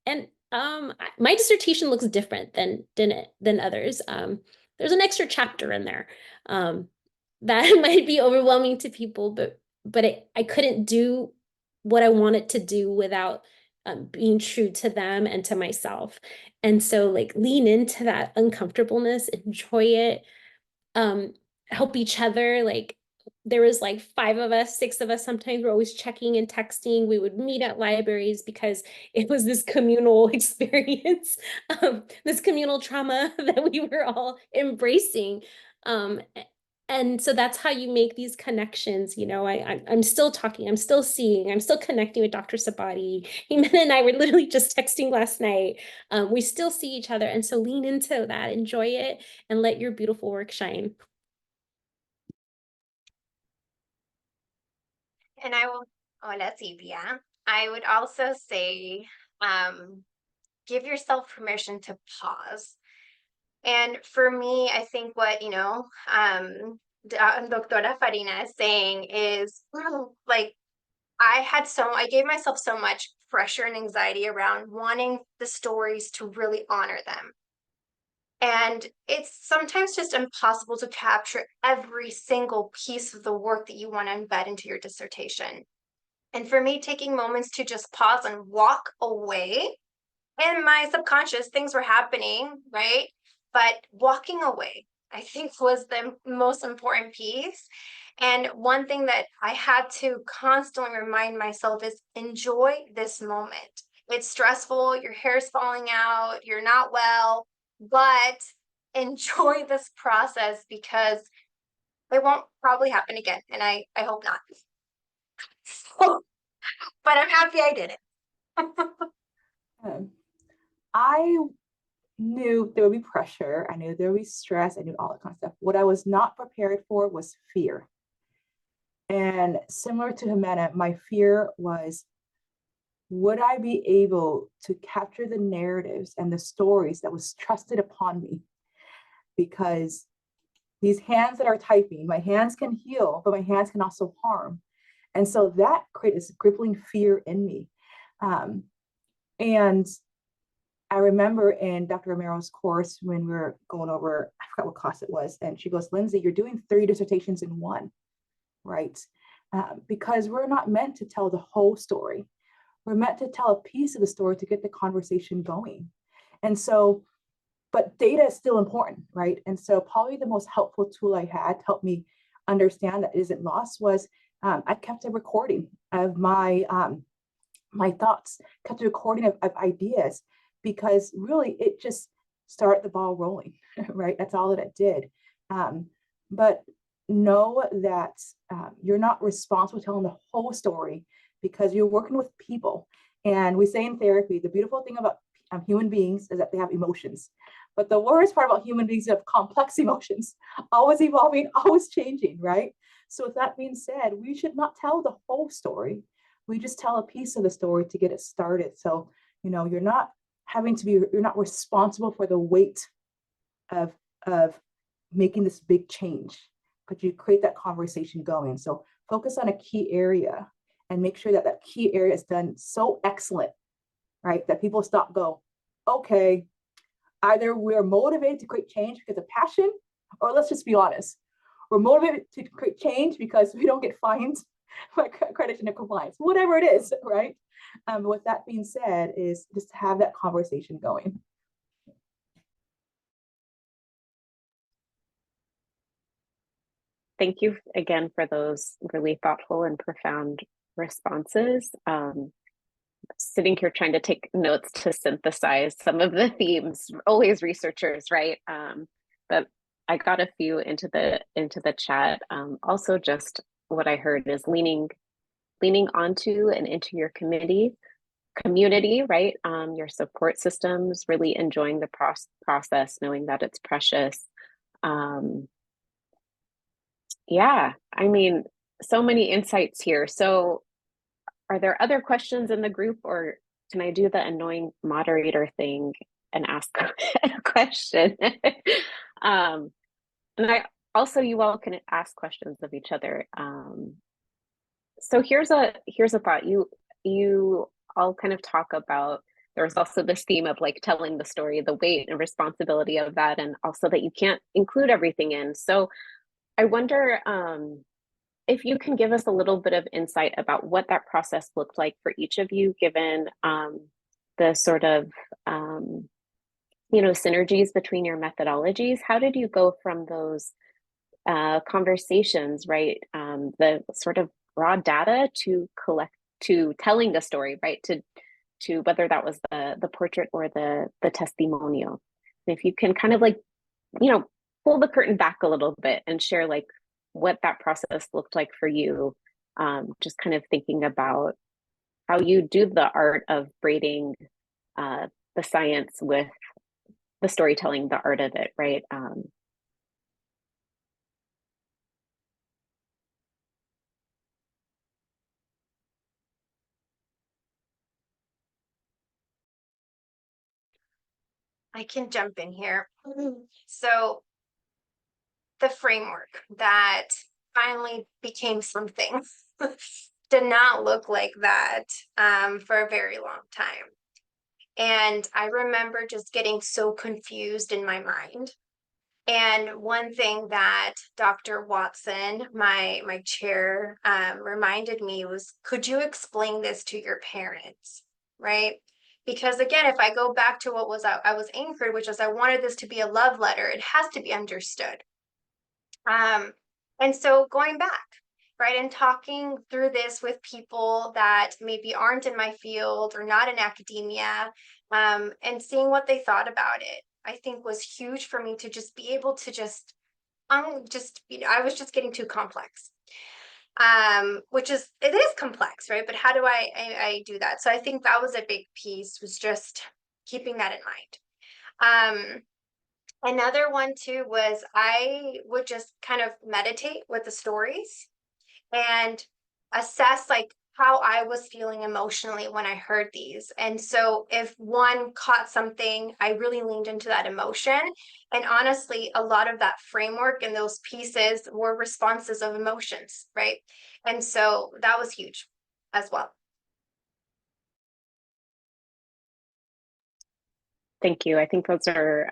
And my dissertation looks different than others. There's an extra chapter in there that might be overwhelming to people, but I couldn't do what I wanted to do without being true to them and to myself. And so, like, lean into that uncomfortableness, enjoy it, help each other. Like, there was like 5 of us, 6 of us, sometimes we're always checking and texting. We would meet at libraries because it was this communal experience, this communal trauma that we were all embracing. And so that's how you make these connections. You know, I'm still talking, I'm still seeing, I'm still connecting with Dr. Sabati. Ximena and I were literally just texting last night. We still see each other. And so lean into that, enjoy it, and let your beautiful work shine. And hola Sylvia. I would also say, give yourself permission to pause. And for me, I think what, Doctora Farina is saying is, like, I gave myself so much pressure and anxiety around wanting the stories to really honor them. And it's sometimes just impossible to capture every single piece of the work that you want to embed into your dissertation. And for me, taking moments to just pause and walk away, in my subconscious, things were happening, right? But walking away, I think, was the most important piece. And one thing that I had to constantly remind myself is enjoy this moment. It's stressful, your hair's falling out, you're not well, but enjoy this process because it won't probably happen again. And I hope not. So, but I'm happy I did it. I knew there would be pressure. I knew there would be stress. I knew all that kind of stuff. What I was not prepared for was fear. And similar to Ximena, my fear was, would I be able to capture the narratives and the stories that was trusted upon me? Because these hands that are typing, my hands can heal, but my hands can also harm. And so that created this crippling fear in me. And I remember in Dr. Romero's course when we were going over, I forgot what class it was, and she goes, Lindsay, you're doing 3 dissertations in one, right? Because we're not meant to tell the whole story. We're meant to tell a piece of the story to get the conversation going. And so, but data is still important, right? And so probably the most helpful tool I had to help me understand that it isn't lost was I kept a recording of my thoughts, kept a recording of ideas, because really it just started the ball rolling, right? That's all that it did. but know that you're not responsible for telling the whole story, because you're working with people. And we say in therapy, the beautiful thing about human beings is that they have emotions. But the worst part about human beings is have complex emotions, always evolving, always changing, right? So with that being said, we should not tell the whole story. We just tell a piece of the story to get it started. So, you know, you're not responsible for the weight of making this big change, but you create that conversation going. So focus on a key area and make sure that that key area is done so excellent, right? That people stop, go, okay, either we're motivated to create change because of passion, or let's just be honest, we're motivated to create change because we don't get fined by accreditation and compliance, whatever it is, right? With that being said, is just to have that conversation going. Thank you again for those really thoughtful and profound responses. Sitting here trying to take notes to synthesize some of the themes, always researchers, right? But I got a few into the chat. Also, just what I heard is leaning onto and into your community, right? Your support systems, really enjoying the process, knowing that it's precious. Yeah, I mean, so many insights here. So are there other questions in the group, or can I do the annoying moderator thing and ask a question? And I also, you all can ask questions of each other. So here's a thought. You all kind of talk about, there's also this theme of like telling the story, the weight and responsibility of that, and also that you can't include everything in. So I wonder if you can give us a little bit of insight about what that process looked like for each of you, given the sort of synergies between your methodologies. How did you go from those conversations, right? The sort of raw data to telling the story, right? To whether that was the portrait or the testimonial. And if you can kind of like, pull the curtain back a little bit and share like what that process looked like for you, just kind of thinking about how you do the art of braiding the science with the storytelling, the art of it, right? I can jump in here. So the framework that finally became something did not look like that for a very long time. And I remember just getting so confused in my mind. And one thing that Dr. Watson, my chair, reminded me was, could you explain this to your parents, right? Because again, if I go back to what I was anchored, which is I wanted this to be a love letter, it has to be understood. And so going back, right, and talking through this with people that maybe aren't in my field or not in academia, and seeing what they thought about it, I think was huge for me to just be able to I was just getting too complex. It is complex, right? But how do I do that? So I think that was a big piece, was just keeping that in mind. Another one too was I would just kind of meditate with the stories and assess like how I was feeling emotionally when I heard these. And so if one caught something, I really leaned into that emotion. And honestly, a lot of that framework and those pieces were responses of emotions, right? And so that was huge as well. Thank you. I think those are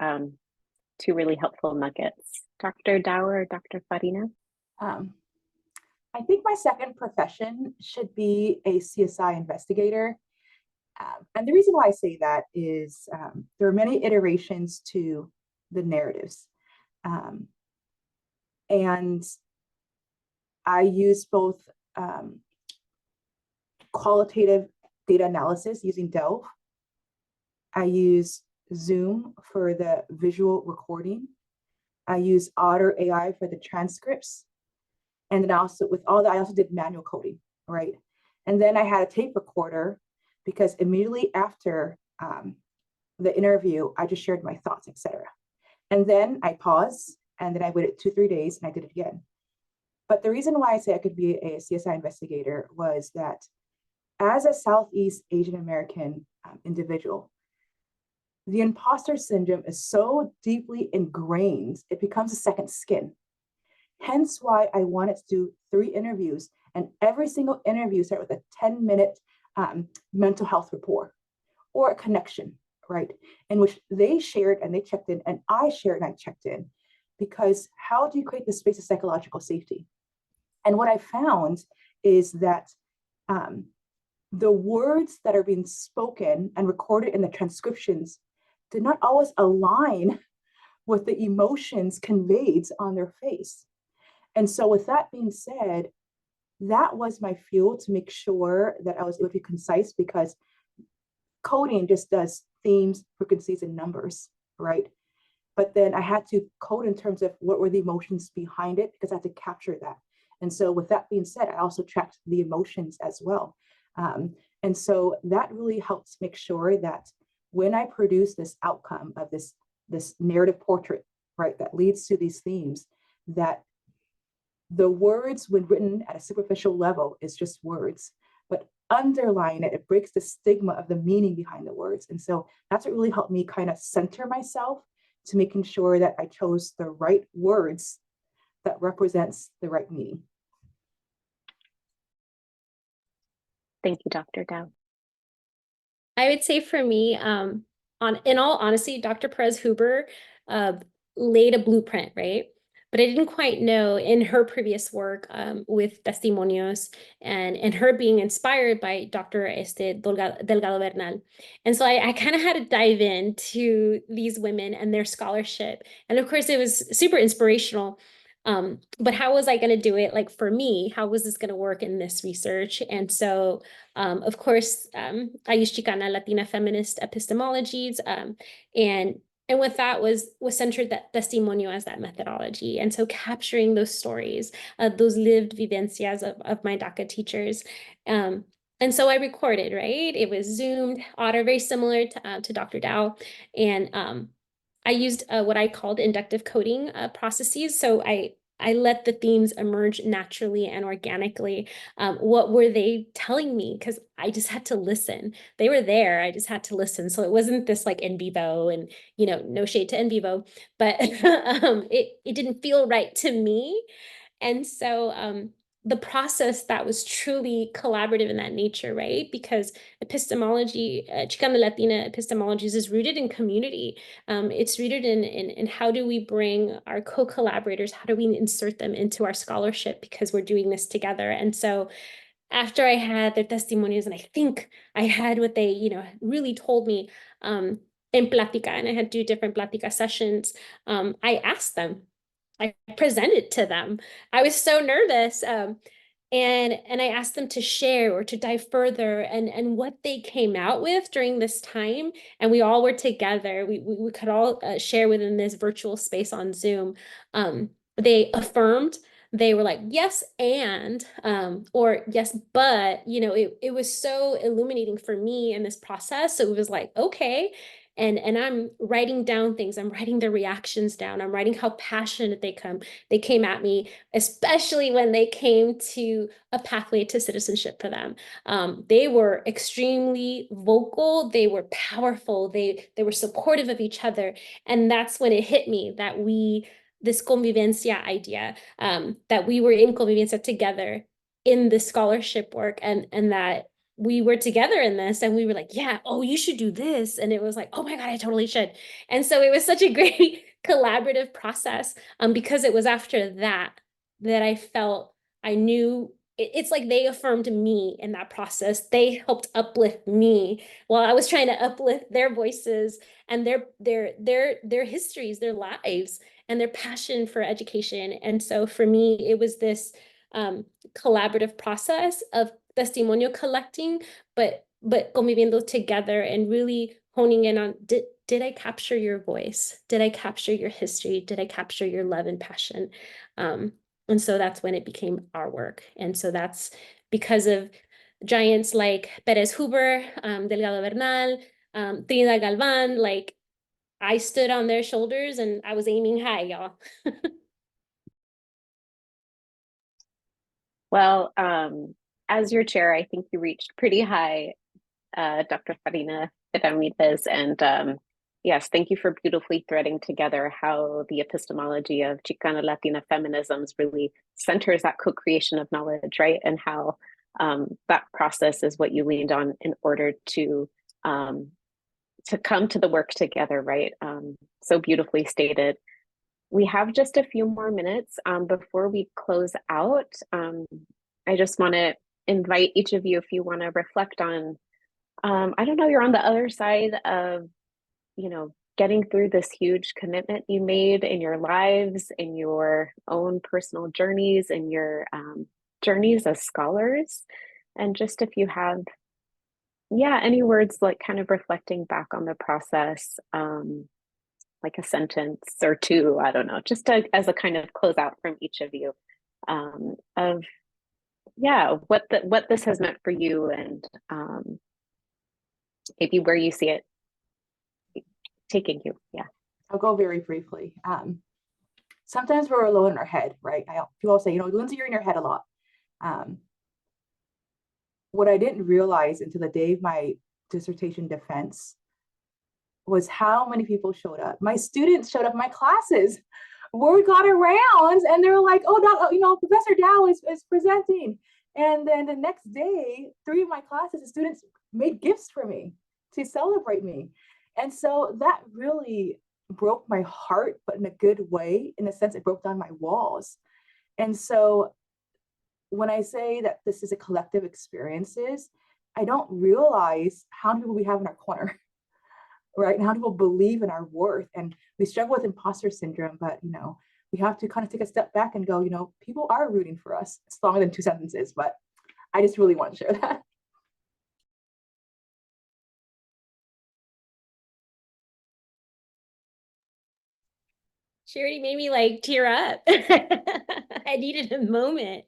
two really helpful nuggets. Dr. Dao or Dr. Farina? I think my second profession should be a CSI investigator. And the reason why I say that is there are many iterations to the narratives. And I use both qualitative data analysis using Delve. I use Zoom for the visual recording. I used Otter AI for the transcripts. And then also with all that, I also did manual coding, right? And then I had a tape recorder because immediately after the interview, I just shared my thoughts, etc. And then I paused, and then I waited 2-3 days, and I did it again. But the reason why I say I could be a CSI investigator was that as a Southeast Asian American individual, the imposter syndrome is so deeply ingrained, it becomes a second skin. Hence why I wanted to do 3 interviews, and every single interview start with a 10-minute mental health rapport or a connection, right? In which they shared and they checked in, and I shared and I checked in. Because how do you create the space of psychological safety? And what I found is that the words that are being spoken and recorded in the transcriptions did not always align with the emotions conveyed on their face. And so with that being said, that was my fuel to make sure that I was able to be concise, because coding just does themes, frequencies, and numbers, right? But then I had to code in terms of what were the emotions behind it, because I had to capture that. And so with that being said, I also tracked the emotions as well. And so that really helps make sure that when I produce this outcome of this narrative portrait, right, that leads to these themes, that the words when written at a superficial level is just words, but underlying it, it breaks the stigma of the meaning behind the words. And so that's what really helped me kind of center myself to making sure that I chose the right words that represents the right meaning. Thank you, Dr. Dao. I would say for me, in all honesty, Dr. Perez Huber laid a blueprint, right? But I didn't quite know in her previous work with testimonios and her being inspired by Dr. Delgado Bernal. And so I kind of had to dive into these women and their scholarship. And of course, it was super inspirational. But how was I going to do it? Like for me, how was this going to work in this research? And so, of course, I used Chicana Latina feminist epistemologies, and with that was centered that testimonio as that methodology. And so capturing those stories, those lived vivencias of my DACA teachers. And so I recorded, right? It was Zoomed, Otter, very similar to Dr. Dao. And I used what I called inductive coding processes. So I let the themes emerge naturally and organically. What were they telling me? Because I just had to listen. They were there. I just had to listen. So it wasn't this like in vivo, and no shade to in vivo, but it didn't feel right to me. And so the process that was truly collaborative in that nature, right? Because epistemology, Chicana Latina epistemologies is rooted in community. It's rooted in how do we bring our co-collaborators, how do we insert them into our scholarship, because we're doing this together. And so after I had their testimonials, and I think I had what they, really told me in Plática, and I had 2 different Plática sessions, I asked them, I presented to them. I was so nervous. And I asked them to share or to dive further, and what they came out with during this time. And we all were together. We could all share within this virtual space on Zoom. They affirmed. They were like, yes, and, or yes, but, it was so illuminating for me in this process. So it was like, okay. And I'm writing down things. I'm writing their reactions down. I'm writing how passionate they came at me, especially when they came to a pathway to citizenship for them. They were extremely vocal. They were powerful. They were supportive of each other. And that's when it hit me that this convivencia idea, that we were in convivencia together in the scholarship work, and that we were together in this, and we were like, yeah, oh, you should do this. And it was like, oh my God, I totally should. And so it was such a great collaborative process, because it was after that I felt I knew it's like they affirmed me in that process. They helped uplift me while I was trying to uplift their voices and their histories, their lives, and their passion for education. And so for me, it was this collaborative process of testimonio collecting, but conviviendo together and really honing in on did I capture your voice? Did I capture your history? Did I capture your love and passion? And so that's when it became our work. And so that's because of giants like Perez Huber, Delgado Bernal, Trinidad Galvan, like I stood on their shoulders and I was aiming high, y'all. Well, as your chair, I think you reached pretty high, Dr. Farina Ramirez. And yes, thank you for beautifully threading together how the epistemology of Chicana Latina feminisms really centers that co-creation of knowledge, right? And how that process is what you leaned on in order to come to the work together, right? So beautifully stated. We have just a few more minutes before we close out. I just want to invite each of you, if you want to reflect on, I don't know, you're on the other side of, getting through this huge commitment you made in your lives, in your own personal journeys, and your journeys as scholars. And just if you have, any words like kind of reflecting back on the process, like a sentence or two, I don't know, just as a kind of closeout from each of you, of what this has meant for you, and maybe where you see it taking you. Yeah, I'll go very briefly. Sometimes we're alone in our head, right? People say, Lindsay, you're in your head a lot. What I didn't realize until the day of my dissertation defense was how many people showed up. My students showed up in my classes. Word got around and they were like, oh, Professor Dao is presenting. And then the next day, 3 of my classes, the students made gifts for me to celebrate me. And so that really broke my heart, but in a good way, in a sense, it broke down my walls. And so when I say that this is a collective experiences, I don't realize how many people we have in our corner, right? And how people believe in our worth. And we struggle with imposter syndrome, but we have to kind of take a step back and go, people are rooting for us. It's longer than 2 sentences, but I just really want to share that. She already made me like tear up. I needed a moment.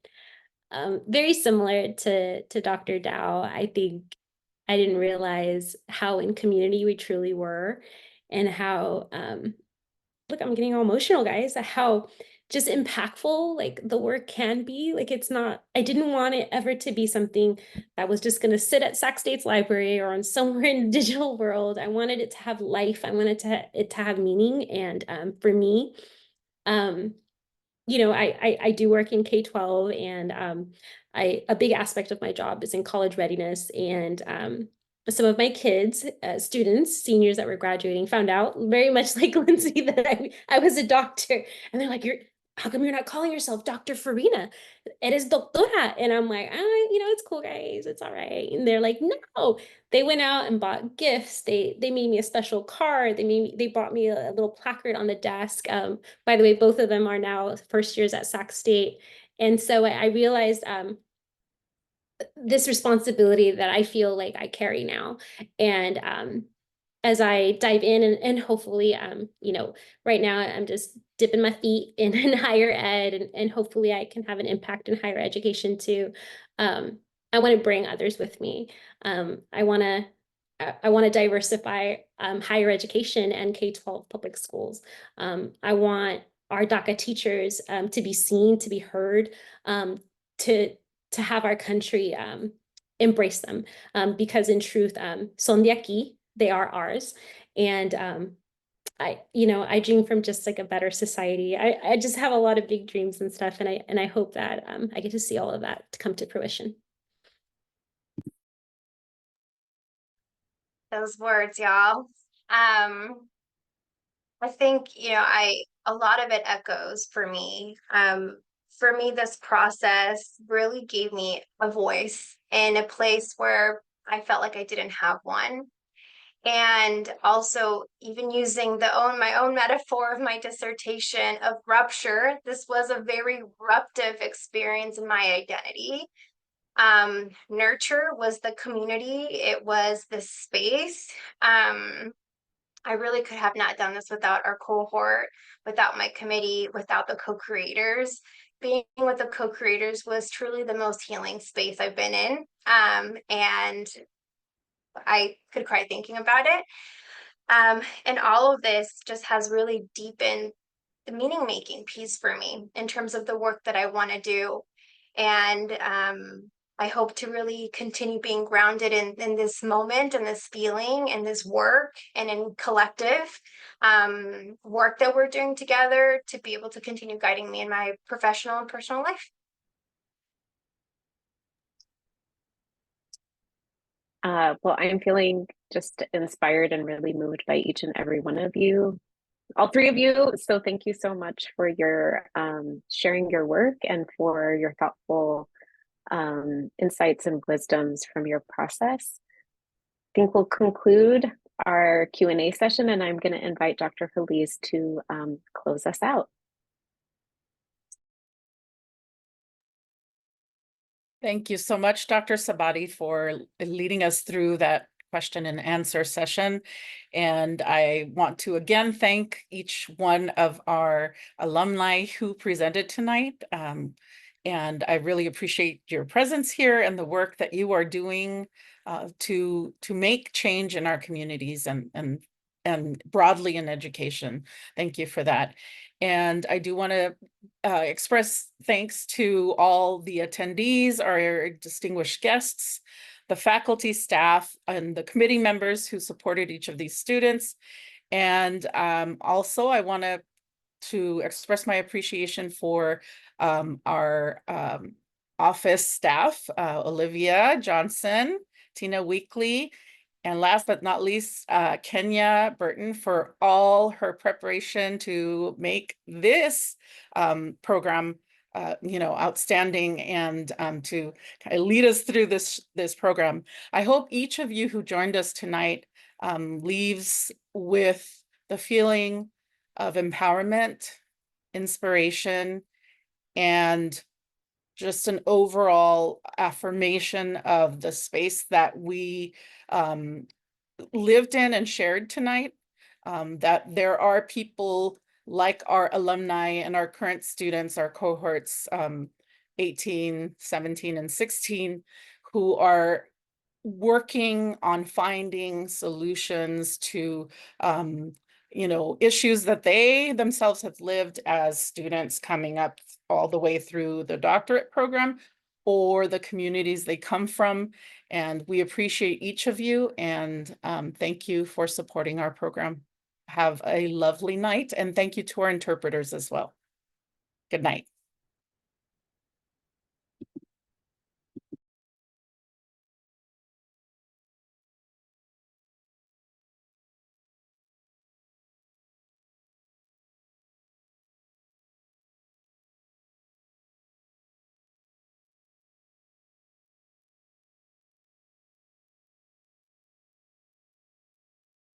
Very similar to Dr. Dao. I think I didn't realize how in community we truly were, and how look, I'm getting all emotional, guys, how just impactful like the work can be. Like it's not, I didn't want it ever to be something that was just going to sit at Sac State's library or on somewhere in the digital world. I wanted it to have life. I wanted it to have meaning. And for me, I do work in K-12, and a big aspect of my job is in college readiness. And some of my kids, students, seniors that were graduating, found out very much like Lindsay that I was a doctor, and they're like, how come you're not calling yourself Dr. Farina? Eres doctora. And I'm like, it's cool, guys. It's all right. And they're like, no. They went out and bought gifts. They made me a special card. They bought me a little placard on the desk. By the way, both of them are now first years at Sac State. And so I realized this responsibility that I feel like I carry now. And as I dive in and hopefully, right now I'm just dipping my feet in higher ed, and hopefully I can have an impact in higher education too. I want to bring others with me. I want to diversify higher education and K-12 public schools. I want our DACA teachers to be seen, to be heard, to have our country embrace them, because in truth, son de aquí, they are ours. And I dream from just like a better society. I just have a lot of big dreams and stuff, and I hope that I get to see all of that to come to fruition. Those words, y'all. I think, a lot of it echoes for me. For me, this process really gave me a voice in a place where I felt like I didn't have one. And also, even using my own metaphor of my dissertation of rupture, this was a very ruptive experience in my identity. Nurture was the community, it was the space. I really could have not done this without our cohort, without my committee, without the co-creators. Being with the co-creators was truly the most healing space I've been in. And I could cry thinking about it. And all of this just has really deepened the meaning making piece for me in terms of the work that I want to do. And I hope to really continue being grounded in this moment and this feeling and this work and in collective work that we're doing together to be able to continue guiding me in my professional and personal life. Well, I'm feeling just inspired and really moved by each and every one of you, all three of you. So thank you so much for your sharing your work and for your thoughtful insights and wisdoms from your process. I think we'll conclude our Q&A session, and I'm going to invite Dr. Feliz to close us out. Thank you so much, Dr. Sabati, for leading us through that question and answer session. And I want to again thank each one of our alumni who presented tonight. And I really appreciate your presence here and the work that you are doing to make change in our communities and broadly in education. Thank you for that. And I do want to express thanks to all the attendees, our distinguished guests, the faculty, staff, and the committee members who supported each of these students. And also I want to express my appreciation for our office staff, Olivia Johnson, Tina Weekly, and last but not least, Kenya Burton, for all her preparation to make this program outstanding and to kind of lead us through this program. I hope each of you who joined us tonight leaves with the feeling of empowerment, inspiration, and just an overall affirmation of the space that we lived in and shared tonight, that there are people like our alumni and our current students, our cohorts 18, 17, and 16, who are working on finding solutions to issues that they themselves have lived as students coming up all the way through the doctorate program or the communities they come from. And we appreciate each of you, and thank you for supporting our program. Have a lovely night, and thank you to our interpreters as well. Good night.